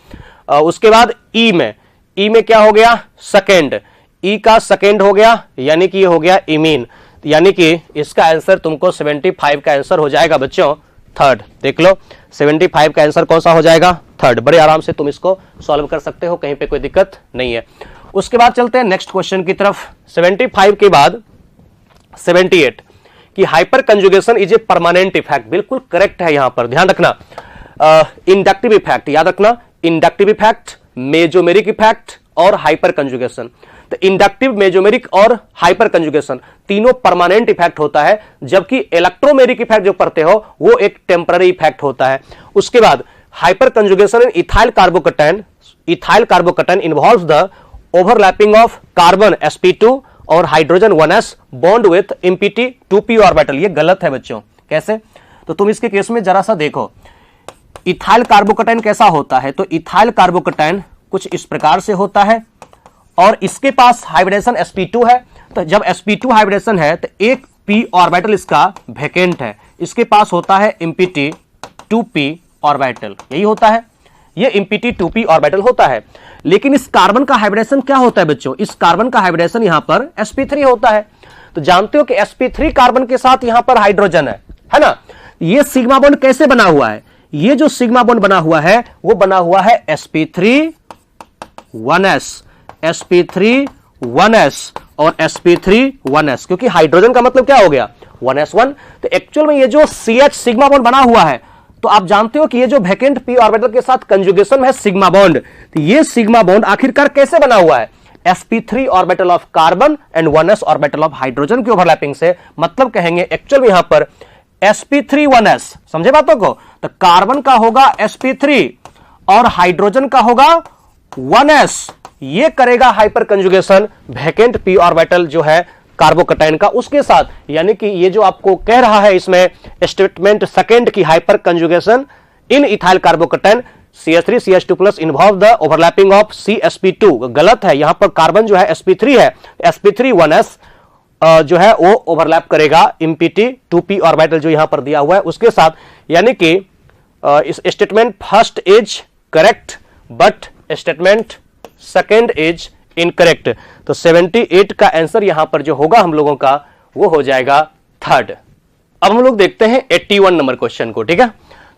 उसके बाद ई में, ई में क्या हो गया सेकेंड, ई का सेकेंड हो गया यानी कि ये हो गया इमीन, यानी कि इसका आंसर तुमको 75 का आंसर हो जाएगा बच्चों थर्ड। देख लो 75 का आंसर कौन सा हो जाएगा, थर्ड। बड़े आराम से तुम इसको सॉल्व कर सकते हो, कहीं पे कोई दिक्कत नहीं है। उसके बाद चलते हैं नेक्स्ट क्वेश्चन की तरफ। 75 के बाद 78 कि hyper conjugation is a permanent effect, बिल्कुल करेक्ट है। यहां पर ध्यान रखना इंडक्टिव इफेक्ट, याद रखना इंडक्टिव इफेक्ट, मेजोमेरिक इफेक्ट और हाइपर कंजुगेशन। तो इंडक्टिव, मेजोमेरिक और हाइपर कंजुगेशन तीनों परमानेंट इफेक्ट होता है, जबकि इलेक्ट्रोमेरिक इफेक्ट जो पढ़ते हो वो एक टेम्पररी इफेक्ट होता है। उसके बाद hyper conjugation in ethyl carbocation, ethyl carbocation involves the overlapping of carbon sp2 और hydrogen 1s bond with impT 2p orbital. ये गलत है बच्चों, कैसे, तो तुम इसके केस में जरा सा देखो इथाइल कार्बोकैटायन कैसा होता है। तो इथाइल कार्बोकैटायन कुछ इस प्रकार से होता है और इसके पास हाइब्रिडेशन sp2 है, तो जब sp2 हाइब्रिडेशन है तो एक p ऑर्बिटल इसका वैकेंट है, इसके पास होता है impT 2p ऑर्बिटल, यही होता है, ये impT 2p ऑर्बिटल होता है। लेकिन इस कार्बन का हाइब्रिडेशन क्या होता है बच्चों, इस कार्बन का हाइब्रिडेशन यहां पर sp3 होता है। तो जानते हो कि sp3 कार्बन के साथ यहां पर हाइड्रोजन है ना। ये सिग्मा बॉन्ड कैसे बना हुआ है, ये जो सिग्मा बॉन्ड बना हुआ है वो बना हुआ है sp3 1s, sp3 1s और sp3 1s, क्योंकि हाइड्रोजन का मतलब क्या हो गया 1s1। तो एक्चुअल में ये जो CH सिग्मा बॉन्ड बना हुआ है, तो आप जानते हो कि ये जो वैकेंट p ऑर्बिटल के साथ कंजुगेशन है सिग्मा बॉन्ड, तो ये सिग्मा बॉन्ड आखिरकार कैसे बना हुआ है, sp3 orbital of carbon and 1s orbital of hydrogen की ओवरलैपिंग से। मतलब कहेंगे एक्चुअल में यहां पर sp3 1s, समझे बातों को, तो कार्बन का होगा sp3 और हाइड्रोजन का होगा 1s, ये करेगा hyper conjugation vacant p orbital जो है कार्बोकैटायन का उसके साथ। यानी कि ये जो आपको कह रहा है इसमें स्टेटमेंट सेकंड की hyper conjugation in ethyl carbocation CH3 CH2 plus involve the overlapping of CsP2, गलत है। यहां पर कार्बन जो है sp3 है, sp3 1s जो है वो ओवरलैप करेगा impT 2p ऑर्बिटल जो यहां पर दिया हुआ है उसके साथ। यानी कि इस statement first is correct but statement second is incorrect. तो 78 का आंसर यहां पर जो होगा हम लोगों का वो हो जाएगा थर्ड। अब हम लोग देखते हैं 81 नंबर क्वेश्चन को, ठीक है।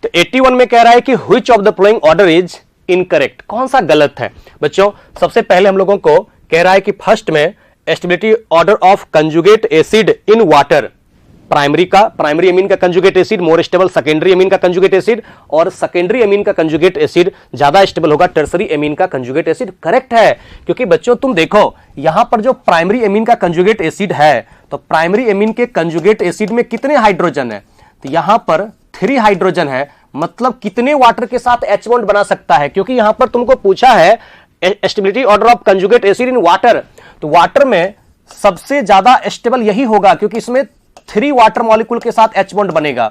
तो 81 में कह रहा है कि which of the following order is incorrect, कौन सा गलत है बच्चों। सबसे पहले हम लोगों को कह रहा है कि फर्स्ट में stability order of conjugate acid in water, primary amine का conjugate acid more stable secondary amine का कंजुगेट एसिड, और सेकेंडरी अमीन का कंजुगेट एसिड ज्यादा स्टेबल होगा टर्सरी अमीन का कंजुगेट एसिड। करेक्ट है, क्योंकि बच्चों तुम देखो यहां पर जो प्राइमरी अमीन का कंजुगेट एसिड है, तो प्राइमरी अमीन के कंजुगेट एसिड में कितने हाइड्रोजन है, तो यहां पर 3 हाइड्रोजन है। मतलब कितने वाटर के साथ H बॉन्ड बना सकता है, क्योंकि यहां पर तुमको पूछा है stability order of conjugate acid in water, तो वाटर में सबसे ज्यादा स्टेबल यही होगा क्योंकि इसमें 3 वाटर मॉलिक्यूल के साथ H बॉन्ड बनेगा।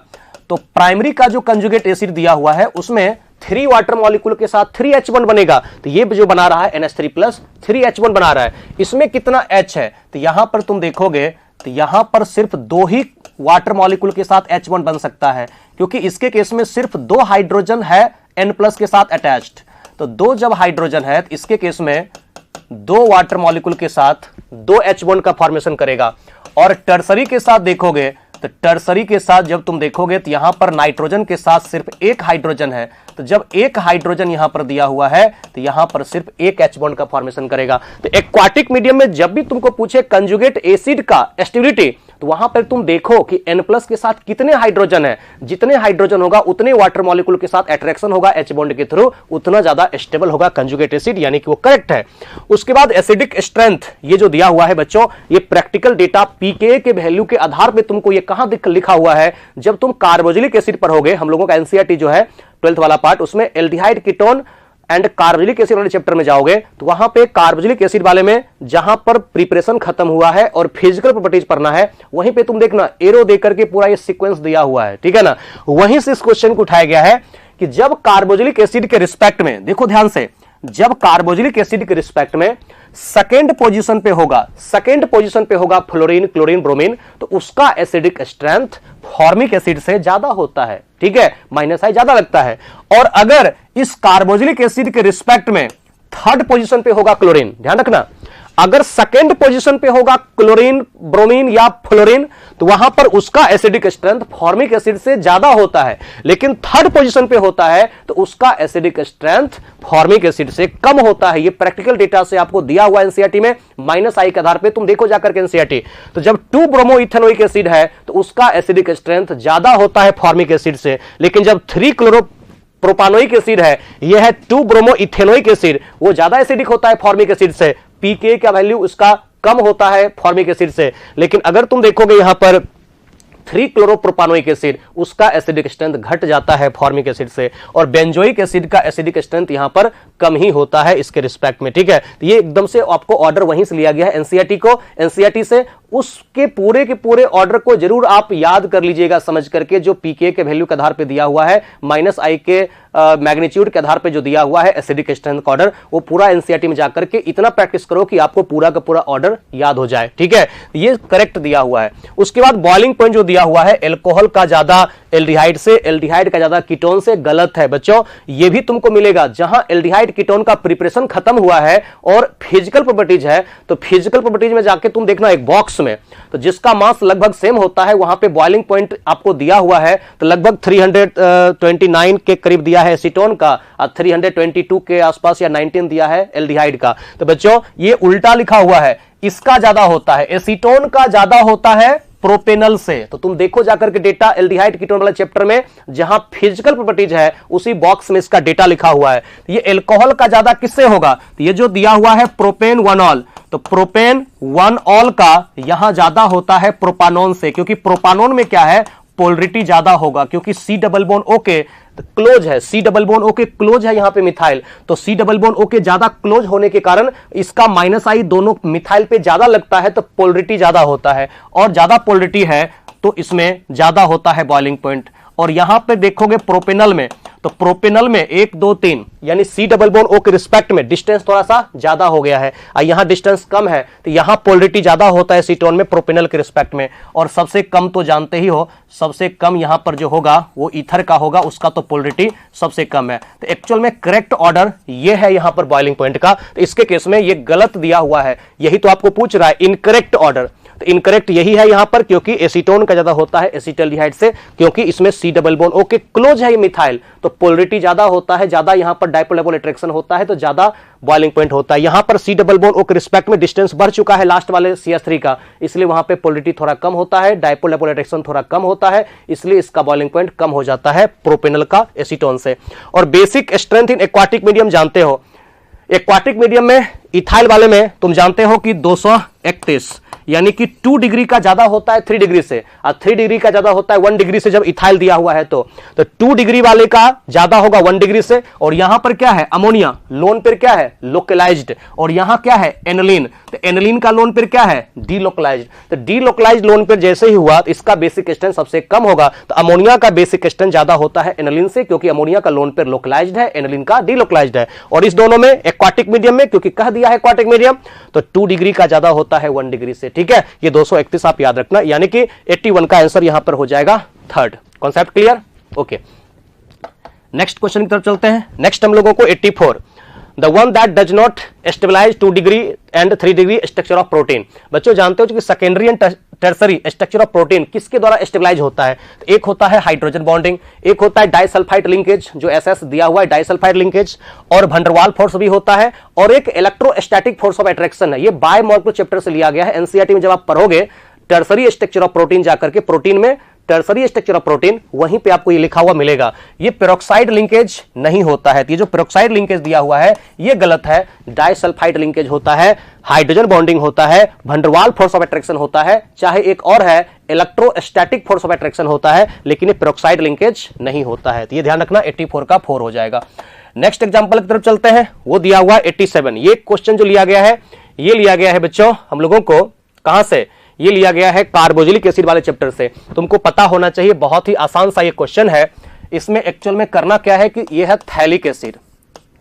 तो प्राइमरी का जो कंजुगेट एसिड दिया हुआ है उसमें 3 वाटर मॉलिक्यूल के साथ 3 H बॉन्ड बनेगा। तो ये जो बना रहा है NH3 प्लस 3 H बॉन्ड बना रहा है, इसमें कितना H है, तो यहां पर तुम देखोगे तो यहां पर सिर्फ 2 ही वाटर मॉलिक्यूल के साथ H बॉन्ड बन सकता है, क्योंकि इसके केस में सिर्फ 2 हाइड्रोजन है N+ के साथ अटैच्ड। तो 2 जब हाइड्रोजन है तो इसके केस में 2 वाटर मॉलिक्यूल के साथ 2 H बॉन्ड का फॉर्मेशन करेगा। और टर्सरी के साथ देखोगे तो टर्सरी के साथ जब तुम देखोगे तो यहां पर नाइट्रोजन के साथ सिर्फ 1 हाइड्रोजन है। तो जब 1 हाइड्रोजन यहां पर दिया हुआ है तो यहां पर सिर्फ 1 H बॉन्ड का फॉर्मेशन करेगा। तो एक्वाटिक मीडियम में जब भी तुमको पूछे कंजुगेट एसिड का स्टेबिलिटी, तो वहां पर तुम देखो कि N+ के साथ कितने हाइड्रोजन है। जितने हाइड्रोजन होगा उतने वाटर मॉलिक्यूल के साथ अट्रैक्शन होगा H बॉन्ड के थ्रू, उतना ज्यादा स्टेबल होगा कंजुगेट एसिड, यानी कि वो करेक्ट है। उसके बाद एसिडिक स्ट्रेंथ ये जो दिया हुआ है बच्चों, ये प्रैक्टिकल डेटा pKa के वैल्यू के आधार पर तुमको ये कहां लिखा हुआ है, जब तुम कार्बोक्सिलिक एसिड पर होगे। हम लोगों का एनसीईआरटी जो है 12th वाला पार्ट, उसमें aldehyde ketone and carboxylic acid वाले चैप्टर में जाओगे तो वहां पे कार्बोक्सिलिक एसिड वाले में जहां पर प्रिपरेशन खत्म हुआ है और फिजिकल प्रॉपर्टीज पढ़ना है, वहीं पे तुम देखना एरो देकर के पूरा ये सीक्वेंस दिया हुआ है, ठीक है ना। वहीं से इस क्वेश्चन को उठाया गया है कि जब कार्बोक्सिलिक एसिड के रिस्पेक्ट में, देखो ध्यान से, जब कार्बोक्सिलिक एसिड के रिस्पेक्ट में सेकेंड पोजीशन पे होगा फ्लोरीन, क्लोरीन, ब्रोमीन, तो उसका एसिडिक स्ट्रेंथ फॉर्मिक एसिड से ज्यादा होता है, ठीक है, -I ज्यादा लगता है। और अगर इस कार्बोक्सिलिक एसिड के रिस्पेक्ट में थर्ड पोजीशन पे होगा क्लोरीन, ध्यान रखना, अगर सेकेंड पोजीशन पे होगा क्लोरीन, ब्रोमीन या फ्लोरीन, तो वहां पर उसका एसिडिक स्ट्रेंथ फॉर्मिक एसिड से ज्यादा होता है। लेकिन थर्ड पोजीशन पे होता है तो उसका एसिडिक स्ट्रेंथ फॉर्मिक एसिड से कम होता है। ये प्रैक्टिकल डेटा से आपको दिया हुआ एनसीईआरटी में -I के आधार पे, तुम देखो जाकर के एनसीईआरटी। तो जब 2 ब्रोमो इथेनोइक एसिड है तो उसका एसिडिक स्ट्रेंथ ज्यादा होता है फॉर्मिक एसिड से। लेकिन जब 3 क्लोरो प्रोपानोइक एसिड है, यह है 2 ब्रोमो इथेनोइक एसिड, वो ज्यादा एसिडिक होता है फॉर्मिक एसिड से, pKa का वैल्यू उसका कम होता है फॉर्मिक एसिड से। लेकिन अगर तुम देखोगे यहां पर 3 क्लोरोप्रोपानोइक एसिड, उसका एसिडिक स्ट्रेंथ घट जाता है फॉर्मिक एसिड से, और बेंजोइक एसिड का एसिडिक स्ट्रेंथ यहां पर कम ही होता है इसके रिस्पेक्ट में, ठीक है। तो ये एकदम से आपको ऑर्डर वहीं से लिया गया है एनसीईआरटी से। उसके पूरे के पूरे ऑर्डर को जरूर आप याद कर लीजिएगा समझ करके, जो pKa के वैल्यू के आधार पे दिया हुआ है, -I के मैग्नीट्यूड के आधार पे जो दिया हुआ है एसिडिक स्ट्रेंथ का ऑर्डर, वो पूरा एनसीईआरटी में जाकर के इतना प्रैक्टिस करो कि आपको पूरा का पूरा ऑर्डर याद हो जाए, ठीक है। ये करेक्ट दिया हुआ है। उसके बाद बॉइलिंग पॉइंट जो दिया हुआ है, एल्कोहल का ज्यादा एल्डिहाइड से, एल्डिहाइड का ज्यादा कीटोन से, गलत है बच्चों। ये भी तुमको मिलेगा जहां एल्डिहाइड कीटोन का प्रिपरेशन खत्म हुआ है और फिजिकल प्रॉपर्टीज है, तो फिजिकल प्रॉपर्टीज में जाके तुम देखना एक बॉक्स में, तो जिसका मास लगभग सेम होता है, वहां पे बॉइलिंग पॉइंट आपको दिया हुआ है, तो लगभग 329 के करीब दिया है एसीटोन का, और 322 के आसपास या 19 दिया है एल्डिहाइड का। तो बच्चों ये उल्टा लिखा हुआ है, इसका ज्यादा होता है, एसीटोन का ज्यादा होता है प्रोपेनल से। तो तुम देखो जाकर के डेटा एल्डिहाइड कीटोन वाले चैप्टर में, जहां फिजिकल प्रॉपर्टीज है उसी बॉक्स में इसका डेटा लिखा हुआ है। ये एल्कोहल का ज्यादा किससे होगा, तो ये जो दिया हुआ है प्रोपेन 1ऑल, तो प्रोपेन 1ऑल का यहां ज्यादा होता है प्रोपानोन से, क्योंकि प्रोपानोन में क्या है, पोलरिटी ज्यादा होगा, क्योंकि C double bond O close है, C double bond O close है यहां पे मिथाइल, तो C डबल बॉन्ड O ज्यादा क्लोज होने के कारण इसका -I दोनों मिथाइल पे ज्यादा लगता है, तो पोलरिटी ज्यादा होता है, और ज्यादा पोलरिटी है तो इसमें ज्यादा होता है बॉइलिंग पॉइंट। और यहां पे देखोगे प्रोपेनल में, तो प्रोपेनल में 1 2 3 यानी C डबल बॉन्ड O के रिस्पेक्ट में डिस्टेंस थोड़ा सा ज्यादा हो गया है, और यहां डिस्टेंस कम है, तो यहां पोलरिटी ज्यादा होता है सीटोन में प्रोपेनल के रिस्पेक्ट में। और सबसे कम तो जानते ही हो, सबसे कम यहां पर जो होगा वो ईथर का होगा, उसका तो पोलरिटी सबसे कम है। तो एक्चुअल में करेक्ट ऑर्डर ये है यहां पर बॉइलिंग पॉइंट का। तो इसके केस में ये गलत दिया हुआ है, यही तो आपको पूछ रहा है, इनकरेक्ट ऑर्डर। तो इनकरेक्ट यही है यहां पर, क्योंकि एसीटोन का ज्यादा होता है एसिटाल्डिहाइड से, क्योंकि इसमें C double bond O close है ये मिथाइल, तो पोलरिटी ज्यादा होता है, ज्यादा यहां पर डाइपोल डाइपोल अट्रैक्शन होता है, तो ज्यादा बॉइलिंग पॉइंट होता है। यहां पर C डबल बॉन्ड O के रिस्पेक्ट में डिस्टेंस बढ़ चुका है लास्ट वाले CH3 का, इसलिए वहां पे पोलरिटी थोड़ा कम होता है, डाइपोल डाइपोल अट्रैक्शन थोड़ा कम होता है, इसलिए इसका बॉइलिंग पॉइंट कम हो जाता है प्रोपेनल का एसीटोन से। और basic strength in aquatic medium जानते हो, एक्वाटिक मीडियम में इथाइल वाले में तुम जानते हो कि 231 यानी कि 2 डिग्री का ज्यादा होता है 3 डिग्री से, और 3 डिग्री का ज्यादा होता है 1 डिग्री से जब इथाइल दिया हुआ है तो 2 डिग्री वाले का ज्यादा होगा 1 डिग्री से। और यहां पर क्या है, अमोनिया लोन पेयर क्या है, लोकलाइज्ड, और यहां क्या है, एनिलीन, तो एनिलीन का लोन पेयर क्या है, डीलोकलाइज्ड। तो डीलोकलाइज्ड लोन पेयर जैसे ही हुआ तो इसका बेसिक स्ट्रेंथ सबसे कम होगा, तो अमोनिया का बेसिक स्ट्रेंथ ज्यादा होता है एनिलीन से, क्योंकि अमोनिया का लोन पेयर लोकलाइज्ड है, एनिलीन का डीलोकलाइज्ड है। और इस दोनों में एक्वाटिक मीडियम में, क्योंकि कह दिया दिया है एक्वाटिक मीडियम, तो 2 डिग्री का ज्यादा होता है 1 डिग्री से, ठीक है। ये 231 आप याद रखना, यानी कि 81 का आंसर यहां पर हो जाएगा third. Concept clear? Okay, next question की तरफ चलते हैं। नेक्स्ट हम लोगों को 84, the one that does not stabilise 2 degree and 3 degree structure of protein. बच्चों जानते हो कि secondary and tertiary structure of protein किसके द्वारा स्टेबलाइज होता है? तो एक होता है हाइड्रोजन बॉन्डिंग, एक होता है डाइसल्फाइड लिंकेज, जो एसएस दिया हुआ है डाइसल्फाइड लिंकेज, और वंडरवाल फोर्स भी होता है, और एक इलेक्ट्रोस्टैटिक फोर्स ऑफ अट्रैक्शन है। ये बायोमॉलिक्यूलर चैप्टर से लिया गया है। एनसीईआरटी में जब आप पढ़ोगे टर्सरी स्ट्रक्चर ऑफ प्रोटीन जाकर के, प्रोटीन में टर्सरी स्ट्रक्चर ऑफ प्रोटीन, वहीं पे आपको ये लिखा हुआ मिलेगा। ये पेरोक्साइड लिंकेज नहीं होता है, ये जो पेरोक्साइड लिंकेज दिया हुआ है ये गलत है। डाइसल्फाइड लिंकेज होता है, हाइड्रोजन बॉन्डिंग होता है, वंडरवाल फोर्स ऑफ अट्रैक्शन होता है, चाहे एक और है इलेक्ट्रोस्टैटिक फोर्स ऑफ अट्रैक्शन होता है, लेकिन ये पेरोक्साइड लिंकेज नहीं होता है। तो ये ध्यान रखना, 84 का 4 हो जाएगा। नेक्स्ट एग्जांपल की तरफ चलते हैं, वो दिया हुआ 87। ये क्वेश्चन जो लिया गया है, ये लिया गया है बच्चों हम लोगों को कहां से? ये लिया गया है कार्बोक्सिलिक एसिड वाले चैप्टर से। तुमको पता होना चाहिए, बहुत ही आसान सा ये क्वेश्चन है। इसमें एक्चुअल में करना क्या है कि ये है थैलिक एसिड,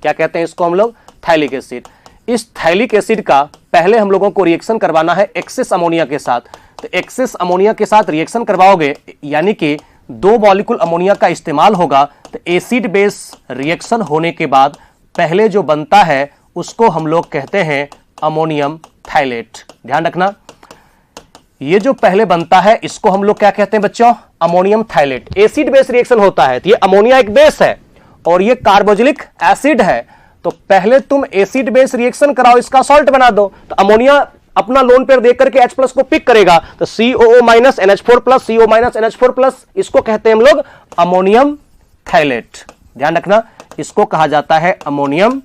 क्या कहते हैं इसको हम लोग? Phthalic acid. इस थैलिक एसिड का पहले हम लोगों को रिएक्शन करवाना है एक्सिस अमोनिया के साथ। तो एक्सिस अमोनिया के साथ रिएक्शन करवाओगे, यानी कि 2 मॉलिक्यूल अमोनिया का इस्तेमाल होगा। तो एसिड बेस रिएक्शन होने के बाद पहले जो बनता है उसको हम लोग कहते हैं अमोनियम थाइलेट। ध्यान रखना, ये जो पहले बनता है इसको हम लोग क्या कहते हैं बच्चों? अमोनियम थाइलेट। एसिड बेस रिएक्शन होता है, तो ये अमोनिया एक बेस है और ये कार्बोक्सिलिक एसिड है। तो पहले तुम एसिड बेस रिएक्शन कराओ, इसका सॉल्ट बना दो, तो अमोनिया अपना लोन पेयर देख करके H+ को पिक करेगा, तो COO- NH4+, CO- NH4+, इसको कहते हैं हम लोग अमोनियम थाइलेट। ध्यान रखना, इसको कहा जाता है अमोनियम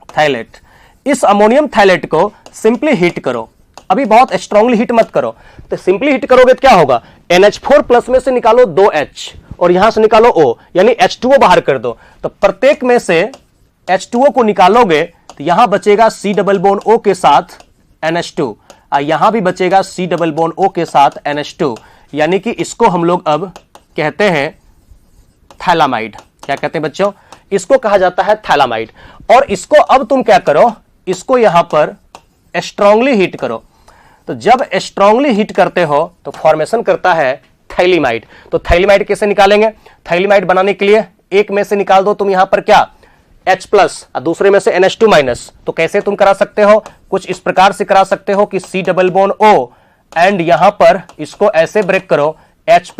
थाइलेट। इस अमोनियम थाइलेट को सिंपली हीट करो, अभी बहुत स्ट्रांगली हीट मत करो। तो सिंपली हीट करोगे तो क्या होगा? NH4+ में से निकालो 2H और यहां से निकालो O, यानी H2O बाहर कर दो। तो प्रत्येक में से H2O को निकालोगे तो यहां बचेगा C डबल बॉन्ड O के साथ NH2, यहां भी बचेगा C डबल बॉन्ड O के साथ NH2, यानी कि इसको हम लोग अब कहते हैं थैलामाइड। क्या कहते हैं बच्चों? इसको कहा जाता है थैलामाइड। और इसको अब तुम क्या करो, इसको यहां पर स्ट्रांगली हीट करो। तो जब स्ट्रांगली हीट करते हो तो फॉर्मेशन करता है थैलीमाइड। तो थैलीमाइड कैसे निकालेंगे? थैलीमाइड बनाने के लिए एक में से निकाल दो तुम यहां पर क्या? H+ और दूसरे में से NH2-। तो कैसे तुम करा सकते हो? कुछ इस प्रकार से करा सकते हो कि C double bond O and यहां पर इसको ऐसे ब्रेक करो H+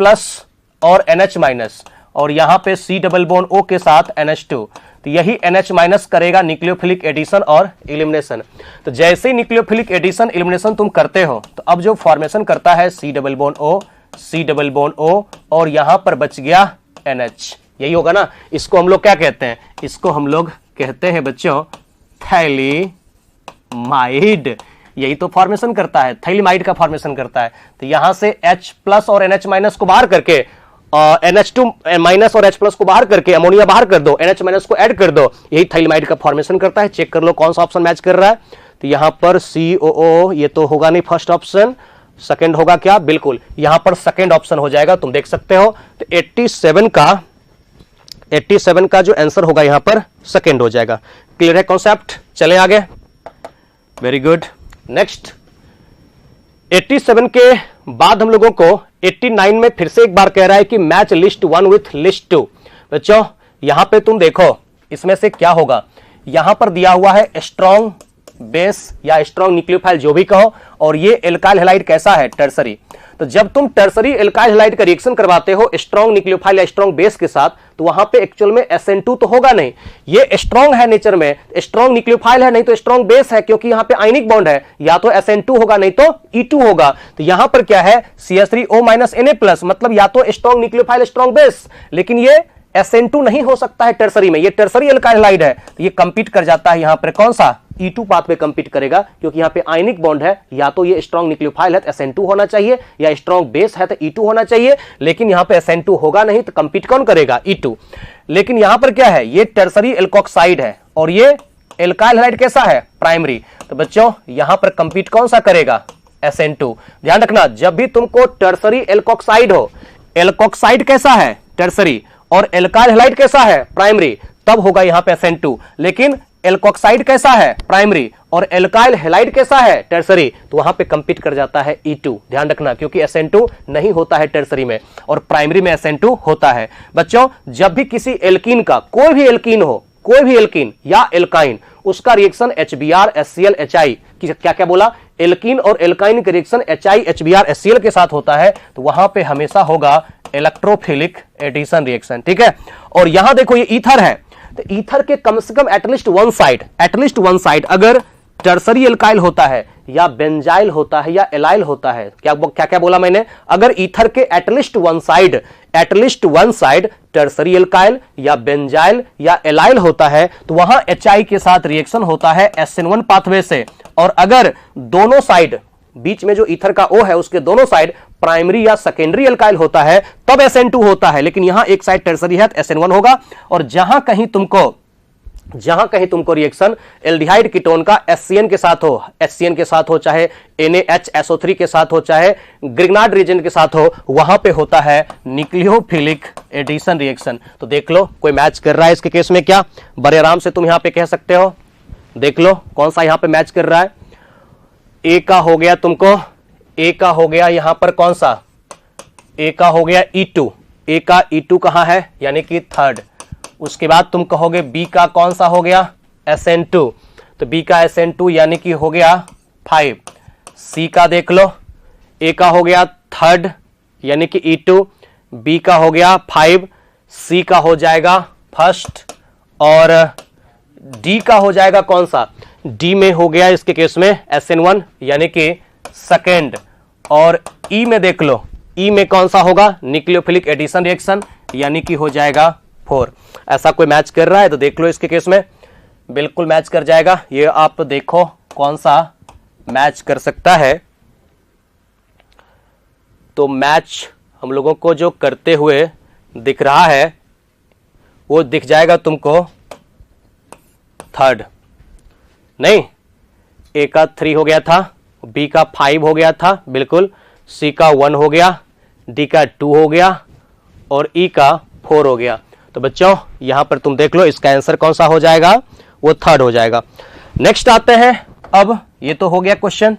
और NH-, और यहां पे C डबल बॉन्ड O के साथ NH2। तो यही NH- करेगा न्यूक्लियोफिलिक एडिशन और एलिमिनेशन। तो जैसे ही न्यूक्लियोफिलिक एडिशन एलिमिनेशन तुम करते हो तो अब जो फॉर्मेशन करता है C double bond O, C double bond O, और यहां पर बच गया NH। यही होगा ना? इसको हम लोग क्या कहते हैं? इसको हम लोग कहते हैं बच्चों थैलीमाइड। यही तो फॉर्मेशन करता है, थैलीमाइड का फॉर्मेशन करता है। तो यहां से H+ और NH- को बाहर करके NH2- और H+ को बाहर करके अमोनिया बाहर कर दो, NH- को ऐड कर दो, यही थैलीमाइड का फॉर्मेशन करता है। चेक कर लो कौन सा ऑप्शन मैच कर रहा है। तो यहां पर COO, ये तो होगा नहीं फर्स्ट ऑप्शन, सेकंड होगा क्या? बिल्कुल, यहां पर सेकंड ऑप्शन हो जाएगा, तुम देख सकते हो। तो 87 का जो आंसर होगा यहां पर सेकंड हो जाएगा। क्लियर है कॉन्सेप्ट? चले आगे, वेरी गुड। नेक्स्ट 87 के बाद हम लोगों को 89 में फिर से एक बार कह रहा है कि मैच लिस्ट 1 विथ लिस्ट 2। बच्चों यहां पे तुम देखो इसमें से क्या होगा। यहां पर दिया हुआ है स्ट्रॉन्ग बेस या स्ट्रॉन्ग न्यूक्लियोफाइल जो भी कहो, और ये एल्काइल हैलाइड कैसा है? टर्सरी। तो जब तुम टर्सरी एल्काइल हैलाइड का रिएक्शन करवाते हो स्ट्रॉन्ग न्यूक्लियोफाइल या स्ट्रॉन्ग बेस के साथ, तो वहां पे एक्चुअल में SN2 तो होगा नहीं। ये स्ट्रॉन्ग है नेचर में, स्ट्रॉन्ग न्यूक्लियोफाइल है, नहीं तो स्ट्रॉन्ग बेस है, क्योंकि यहां पे आयनिक बॉन्ड है। या तो SN2 होगा नहीं तो E2 होगा। तो यहां पर क्या है? CH3O- Na+, मतलब या तो स्ट्रॉन्ग न्यूक्लियोफाइल स्ट्रॉन्ग बेस, लेकिन ये SN2 नहीं हो सकता है टर्सरी में, ये टर्सरी एल्काइल हैलाइड है। तो ये कंपीट कर जाता है यहां पर कौन सा? E2 पाथ पे कंपीट करेगा, क्योंकि यहां पे आयनिक बॉन्ड है। या तो ये स्ट्रॉन्ग न्यूक्लियोफाइल है तो SN2 होना चाहिए, या स्ट्रॉन्ग बेस है तो E2 होना चाहिए, लेकिन यहां पे SN2 होगा नहीं, तो कंपीट कौन करेगा? E2। लेकिन यहां पर क्या है? ये टर्सरी एल्कोक्साइड है और ये एल्काइल हैलाइड कैसा है? प्राइमरी। तो बच्चों यहां पर कंपीट कौन सा करेगा? SN2। ध्यान रखना, जब भी तुमको टर्सरी एल्कोक्साइड हो, एल्कोक्साइड कैसा है? टर्सरी, और एल्काइल हैलाइड कैसा है? प्राइमरी, तब होगा यहां पे SN2। लेकिन एल्कोक्साइड कैसा है, प्राइमरी, और एल्काइल हैलाइड कैसा है, टर्सरी, तो वहां पे कंपीट कर जाता है E2। ध्यान रखना, क्योंकि SN2 नहीं होता है टर्सरी में और प्राइमरी में SN2 होता है। बच्चों, जब भी किसी एल्कीन का, कोई भी एल्कीन हो, कोई भी एल्कीन या एल्काइन, उसका रिएक्शन HBr HCl HI, क्या क्या बोला, एल्कीन और एल्काइन के रिएक्शन HI HBr HCl के साथ होता है, तो वहां पे हमेशा होगा इलेक्ट्रोफिलिक एडिशन रिएक्शन। ठीक है, और यहां देखो ये ईथर है, तो ईथर के कम से कम एटलीस्ट वन साइड अगर टर्सरी एल्काइल होता है या बेंजाइल होता है या एलाइल होता है, क्या क्या बोला मैंने, अगर ईथर के at least one side tertiary alkyl या बेंजाइल या एलाइल होता है, तो वहां HI के साथ रिएक्शन होता है SN1 पाथवे से। और अगर दोनों साइड, बीच में जो ईथर का O है उसके दोनों साइड प्राइमरी या सेकेंडरी एल्काइल होता है, तब SN2 होता है, लेकिन यहां एक साइड टर्सरी है तो SN1 होगा। और जहां कहीं तुमको रिएक्शन एल्डिहाइड कीटोन का HCN के साथ हो, चाहे NaHSO3 के साथ हो, चाहे ग्रिग्नार्ड रीजन के साथ हो, वहां पे होता है न्यूक्लियोफिलिक एडिशन रिएक्शन। तो देख लो कोई मैच कर रहा है इसके केस में क्या, बड़े आराम से तुम यहां पे कह सकते हो। देख लो कौन सा यहां पे मैच कर रहा है। ए का हो गया तुमको, ए का हो गया यहां पर कौन सा, ए का हो गया E2, ए का E2 कहां है, यानी कि थर्ड। उसके बाद तुम कहोगे बी का कौन सा हो गया, SN2, तो बी का SN2 यानी कि हो गया 5। सी का देख लो, ए का हो गया थर्ड यानी कि E2, बी का हो गया 5, सी का हो जाएगा फर्स्ट, और डी का हो जाएगा कौन सा, डी में हो गया इसके केस में SN1 यानी कि सेकेंड, और ई में देख लो, ई में कौन सा होगा, न्यूक्लियोफिलिक एडिशन रिएक्शन यानी कि हो जाएगा 4। ऐसा कोई मैच कर रहा है तो देख लो इसके केस में बिल्कुल मैच कर जाएगा। ये आप देखो कौन सा मैच कर सकता है। तो मैच हम लोगों को जो करते हुए दिख रहा है वो दिख जाएगा तुमको थर्ड, नहीं, ए का 3 हो गया था, बी का 5 हो गया था बिल्कुल, सी का 1 हो गया, डी का 2 हो गया और ई का 4 हो गया। तो बच्चों यहां पर तुम देख लो इसका आंसर कौन सा हो जाएगा, वो थर्ड हो जाएगा। नेक्स्ट आते हैं, अब ये तो हो गया क्वेश्चन।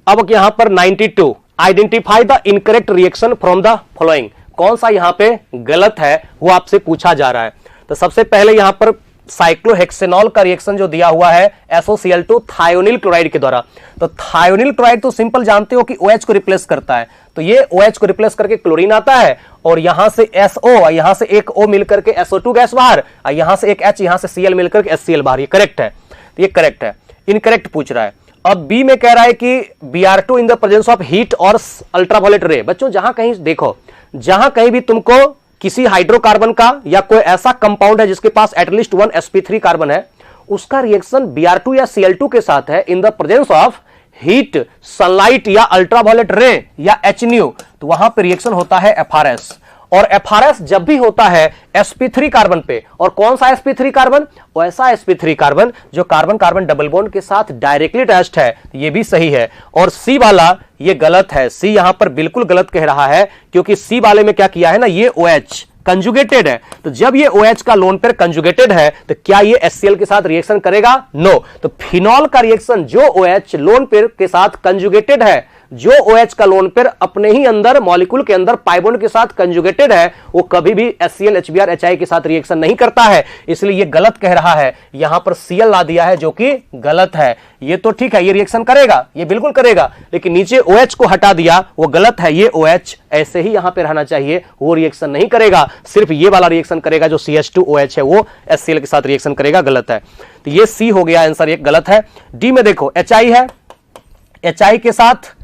अब यहां पर 92, identify the incorrect reaction from the following, कौन सा यहां पे गलत है वो आपसे पूछा जा रहा है। तो सबसे पहले यहां पर साइक्लोहेक्सेनॉल का रिएक्शन जो दिया हुआ है SOCl2 थायोनिल क्लोराइड के द्वारा, तो थायोनिल क्लोराइड तो सिंपल जानते हो कि OH को रिप्लेस करता है, तो ये OH को रिप्लेस करके क्लोरीन आता है और यहां से SO, यहां से एक O मिलकर के SO2 गैस बाहर, यहां से एक H, यहां से Cl मिलकर के HCl बाहर। ये करेक्ट है, तो ये करेक्ट है। इनकरेक्ट पूछ रहा है। अब बी में कह रहा है कि Br2 in the presence of heat और अल्ट्रावायलेट रे। बच्चों जहां कहीं देखो, जहां कहीं भी तुमको किसी हाइड्रोकार्बन का या कोई ऐसा कंपाउंड है जिसके पास एटलीस्ट 1 sp3 कार्बन है, उसका रिएक्शन Br2 या Cl2 के साथ है इन the presence of heat, sunlight या अल्ट्रावायलेट रे या HNu, तो वहां पे रिएक्शन होता है FRS। और FRS जब भी होता है sp3 कार्बन पे, और कौन सा sp3 कार्बन, वैसा sp3 कार्बन जो कार्बन कार्बन डबल बॉन्ड के साथ डायरेक्टली अटैच्ड है, ये भी सही है। और सी वाला ये गलत है, सी यहां पर बिल्कुल गलत कह रहा है, क्योंकि सी वाले में क्या किया है ना, ये OH कंजुगेटेड है, तो जब ये OH का लोन पेयर कंजुगेटेड है तो क्या ये HCl के साथ रिएक्शन करेगा, नो। तो फिनॉल का रिएक्शन जो OH लोन पेयर के साथ कंजुगेटेड है, जो OH का लोन पेयर अपने ही अंदर मॉलिक्यूल के अंदर पाई बॉन्ड के साथ कंजुगेटेड है, वो कभी भी HCl HBr HI के साथ रिएक्शन नहीं करता है, इसलिए ये गलत कह रहा है। यहां पर Cl ला दिया है जो कि गलत है। ये तो ठीक है, ये रिएक्शन करेगा, ये बिल्कुल करेगा, लेकिन नीचे OH को हटा दिया, वो गलत है। ये OH ऐसे ही यहां पे रहना चाहिए, वो रिएक्शन नहीं करेगा, सिर्फ ये वाला रिएक्शन करेगा जो CH2OH है, वो HCl के साथ रिएक्शन करेगा, गलत है। तो ये सी हो गया आंसर, ये गलत है। डी में देखो HI है, HI के साथ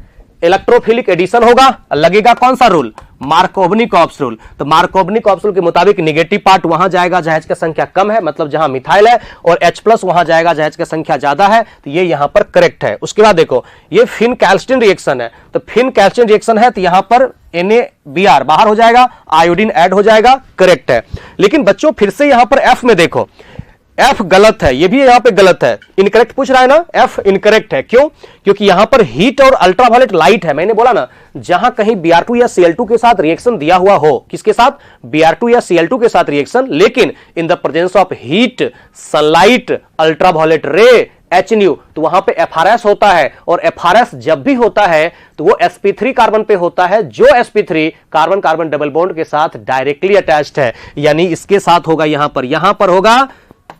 इलेक्ट्रोफिलिक एडिशन होगा, लगेगा कौन सा रूल, मार्कोवनी-कॉप्स रूल। तो मार्कोवनी-कॉप्स रूल के मुताबिक नेगेटिव पार्ट वहां जाएगा जहां H की संख्या कम है, मतलब जहां मिथाइल है, और H+ वहां जाएगा जहां H की संख्या ज्यादा है, तो ये यहां पर करेक्ट है। उसके बाद देखो ये फिन कैल्स्टिन रिएक्शन है, तो फिन कैल्स्टिन रिएक्शन है तो यहां पर NaBr बाहर हो जाएगा, आयोडीन ऐड हो जाएगा, करेक्ट है। लेकिन बच्चों फिर से यहां पर F में देखो, एफ गलत है, ये भी यहां पे गलत है, इनकरेक्ट पूछ रहा है ना, एफ इनकरेक्ट है। क्यों? क्योंकि यहां पर हीट और अल्ट्रावायलेट लाइट है। मैंने बोला ना, जहां कहीं Br2 या Cl2 के साथ रिएक्शन दिया हुआ हो, किसके साथ? Br2 या Cl2 के साथ रिएक्शन, लेकिन इन the presence of heat, sunlight, ultraviolet रे, HNU, तो वहां पे FRS होता है, और FRS जब भी होता है तो वो sp3 कार्बन पे होता है, जो sp3 carbon carbon double bond के साथ डायरेक्टली अटैच्ड है, यानी इसके साथ होगा, यहां पर होगा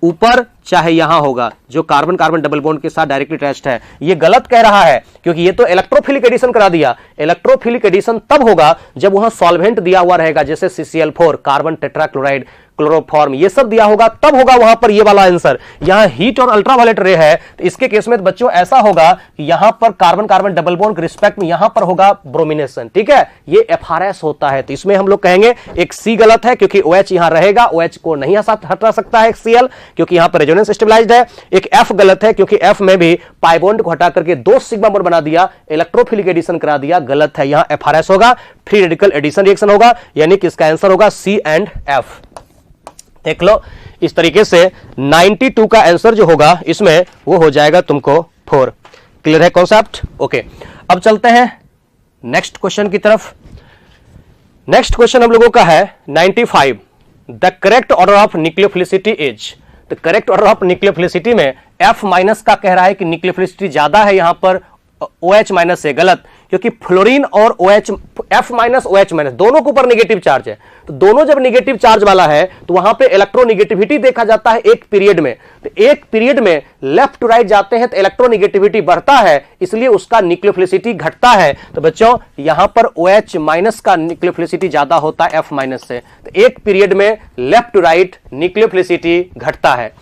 ऊपर, चाहे यहां होगा, जो कार्बन कार्बन डबल बॉन्ड के साथ डायरेक्टली अटैच्ड है। ये गलत कह रहा है, क्योंकि ये तो इलेक्ट्रोफिलिक एडिशन करा दिया। इलेक्ट्रोफिलिक एडिशन तब होगा जब वहां सॉल्वेंट दिया हुआ रहेगा, जैसे CCl4, कार्बन टेट्राक्लोराइड, क्लोरोफॉर्म, ये सब दिया होगा, तब होगा वहां पर ये वाला आंसर। यहां हीट और अल्ट्रावायलेट रे है, तो इसके केस में तो बच्चों ऐसा होगा कि यहां पर कार्बन कार्बन डबल बॉन्ड के रिस्पेक्ट में यहां पर होगा ब्रोमिनेशन, ठीक है, ये FRS होता है। तो इसमें हम लोग कहेंगे एक सी गलत है, क्योंकि OH यहां रहेगा, OH को नहीं हटा सकता है एक Cl, क्योंकि यहां पर रेजोनेंस स्टेबलाइज्ड है। एक F गलत है, क्योंकि F में भी पाई बॉन्ड को हटा करके 2 सिग्मा बॉन्ड बना दिया, इलेक्ट्रोफिलिक एडिशन करा दिया, गलत है। यहां FRS होगा, फ्री रेडिकल एडिशन रिएक्शन होगा, यानी कि इसका आंसर होगा C एंड F। देख लो, इस तरीके से 92 का आंसर जो होगा इसमें वो हो जाएगा तुमको 4। क्लियर है कॉन्सेप्ट? ओके, अब चलते हैं नेक्स्ट क्वेश्चन की तरफ। नेक्स्ट क्वेश्चन हम लोगों का है 95। The correct order of nucleophilicity is. The correct order of nucleophilicity में F माइनस का कह रहा है कि न्यूक्लियोफिलिसिटी ज्यादा है, यहां पर OH माइनस से, गलत, क्योंकि फ्लोरीन और OH, F minus OH minus दोनों के ऊपर नेगेटिव चार्ज है, तो दोनों जब नेगेटिव चार्ज वाला है तो वहां पे इलेक्ट्रोनेगेटिविटी देखा जाता है एक पीरियड में। तो एक पीरियड में लेफ्ट टू राइट जाते हैं तो इलेक्ट्रोनेगेटिविटी बढ़ता है, इसलिए उसका न्यूक्लियोफिलिसिटी घटता है। तो बच्चों यहां पर OH माइनस का न्यूक्लियोफिलिसिटी ज्यादा होता है F माइनस से, तो एक पीरियड में लेफ्ट टू राइट न्यूक्लियोफिलिसिटी घटता है।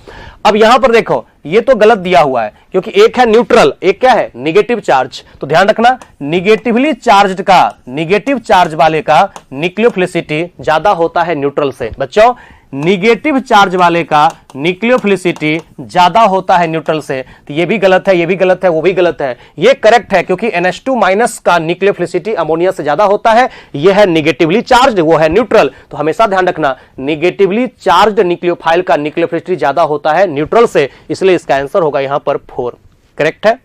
अब यहां पर देखो, ये तो गलत दिया हुआ है, क्योंकि एक है न्यूट्रल, एक क्या है? Negative charge. तो ध्यान रखना, निगेटिवली चार्ज्ड का, निगेटिव चार्ज वाले का न्यूक्लियोफिलिसिटी ज्यादा होता है न्यूट्रल से। बच्चों निगेटिव चार्ज वाले का न्यूक्लियोफिलिसिटी ज्यादा होता है न्यूट्रल से। तो ये भी गलत है, ये भी गलत है, वो भी गलत है। ये करेक्ट है, क्योंकि NH2 माइनस का न्यूक्लियोफिलिसिटी अमोनिया से ज्यादा होता है। ये है निगेटिवली चार्ज, वो है न्यूट्रल। तो हमेशा ध्यान रखना, निगेटिवली चार्ज न्यूक्लियोफाइल का न्यूक्लियोफिलिसिटी ज्यादा होता है न्यूट्रल से, इसलिए इसका आंसर होगा यहां पर 4। करेक्ट है?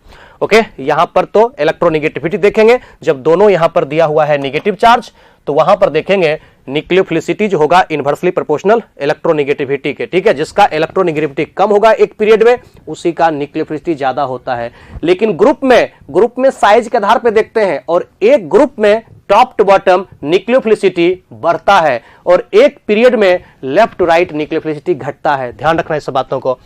ओके, यहां पर तो इलेक्ट्रोनेगेटिविटी देखेंगे, जब दोनों यहां पर दिया हुआ है नेगेटिव चार्ज, तो वहां पर देखेंगे न्यूक्लियोफिलिसिटी जो होगा इनवर्सली प्रोपोर्शनल इलेक्ट्रोनेगेटिविटी के, ठीक है। जिसका इलेक्ट्रोनेगेटिविटी कम होगा एक पीरियड में, उसी का न्यूक्लियोफिलिसिटी ज्यादा होता है। लेकिन ग्रुप में साइज के आधार पर देखते हैं, और एक ग्रुप में टॉप टू बॉटम न्यूक्लियोफिलिसिटी बढ़ता है, और एक पीरियड में लेफ्ट टू राइट न्यूक्लियोफिलिसिटी घटता है। ध्यान रखना इस बातों को।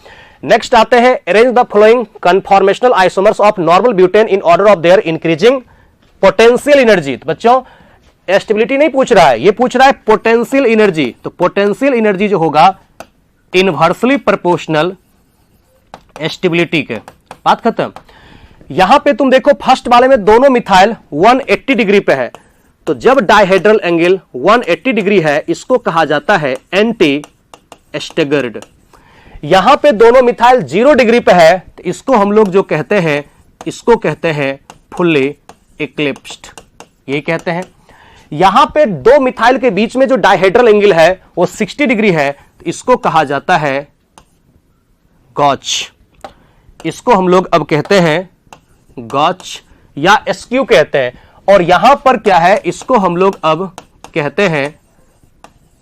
नेक्स्ट आते हैं, arrange the following conformational isomers of normal butane in order of their increasing potential energy. तो बच्चों स्टेबिलिटी नहीं पूछ रहा है, ये पूछ रहा है पोटेंशियल एनर्जी। तो पोटेंशियल एनर्जी जो होगा इनवर्सली प्रोपोर्शनल स्टेबिलिटी के। बात खत्म। यहां पे तुम देखो फर्स्ट वाले में दोनों मिथाइल 180 डिग्री पे है, तो जब डायहेड्रल एंगल 180 डिग्री है, इसको कहा जाता है एंटी स्टेगर्ड। यहां पे दोनों मिथाइल 0 डिग्री पे है, तो इसको हम लोग जो कहते हैं, इसको कहते हैं फुल्ली इक्लिप्स्ड, यही कहते हैं। यहां पे दो मिथाइल के बीच में जो डायहेड्रल एंगल है वो 60 डिग्री है, तो इसको कहा जाता है गॉच। इसको हम लोग अब कहते हैं गॉच या एस्क्यू कहते हैं। और यहां पर क्या है, इसको हम लोग अब कहते हैं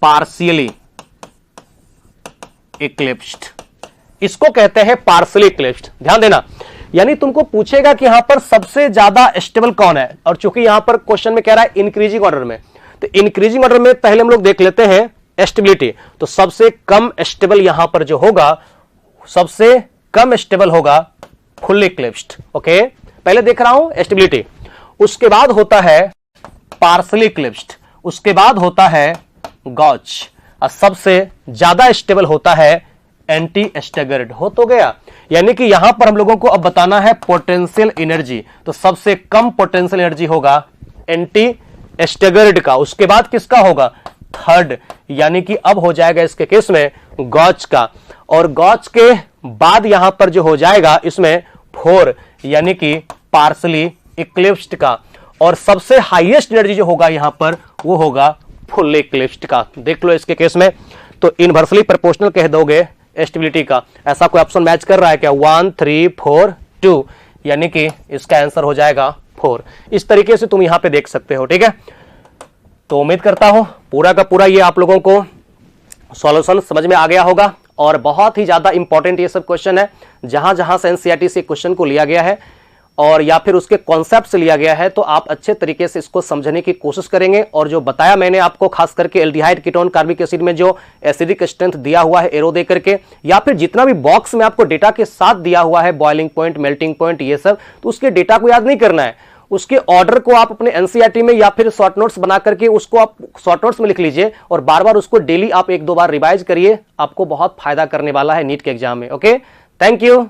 पार्शियली इक्लिप्स्ड। इसको कहते हैं पार्शियली इक्लिप्स्ड। ध्यान देना, यानी तुमको पूछेगा कि यहां पर सबसे ज्यादा स्टेबल कौन है, और चूंकि यहां पर क्वेश्चन में कह रहा है इंक्रीजिंग ऑर्डर में, तो इंक्रीजिंग ऑर्डर में पहले हम लोग देख लेते हैं स्टेबिलिटी। तो सबसे कम स्टेबल यहां पर जो होगा, सबसे कम स्टेबल होगा फुल्ली इक्लिप्स्ड। ओके, पहले देख रहा हूं स्टेबिलिटी, उसके बाद होता है पार्शियली इक्लिप्स्ड, उसके बाद होता है गॉच, और सबसे ज्यादा स्टेबल होता है एंटी स्टेगर्ड। हो तो गया, यानी कि यहां पर हम लोगों को अब बताना है पोटेंशियल एनर्जी। तो सबसे कम पोटेंशियल एनर्जी होगा एंटी स्टेगर्ड का, उसके बाद किसका होगा, थर्ड, यानी कि अब हो जाएगा इसके केस में गॉच का, और गॉच के बाद यहां पर जो हो जाएगा इसमें 4, यानी कि पार्शियली इक्लिप्स्ड का, और सबसे हाईएस्ट एनर्जी जो होगा यहां पर वो होगा फुल्ली इक्लिप्स्ड का। देख लो इसके केस में, तो इनवर्सली प्रोपोर्शनल कह दोगे स्टेबिलिटी का, ऐसा कोई ऑप्शन मैच कर रहा है क्या? 1 3 4 2, यानी कि इसका आंसर हो जाएगा 4। इस तरीके से तुम यहां पे देख सकते हो, ठीक है। तो उम्मीद करता हूं पूरा का पूरा ये आप लोगों को सॉल्यूशन समझ में आ गया होगा, और बहुत ही ज्यादा इंपॉर्टेंट ये सब क्वेश्चन है। जहां जहां से एनसीईआरटी से क्वेश्चन को लिया गया है और या फिर उसके कॉन्सेप्ट से लिया गया है, तो आप अच्छे तरीके से इसको समझने की कोशिश करेंगे। और जो बताया मैंने आपको, खास करके एल्डिहाइड कीटोन कार्बिक एसिड में जो एसिडिक स्ट्रेंथ दिया हुआ है एरो दे करके, या फिर जितना भी बॉक्स में आपको डेटा के साथ दिया हुआ है, बॉइलिंग पॉइंट, मेल्टिंग पॉइंट, ये सब, तो उसके डेटा को याद नहीं करना है, उसके ऑर्डर को आप अपने एनसीईआरटी में या फिर शॉर्ट नोट्स बना करके उसको आप शॉर्ट नोट्स में लिख लीजिए, और बार बार उसको डेली आप 1-2 बार रिवाइज करिए। आपको बहुत फायदा करने वाला है नीट के एग्जाम में। Okay, thank you.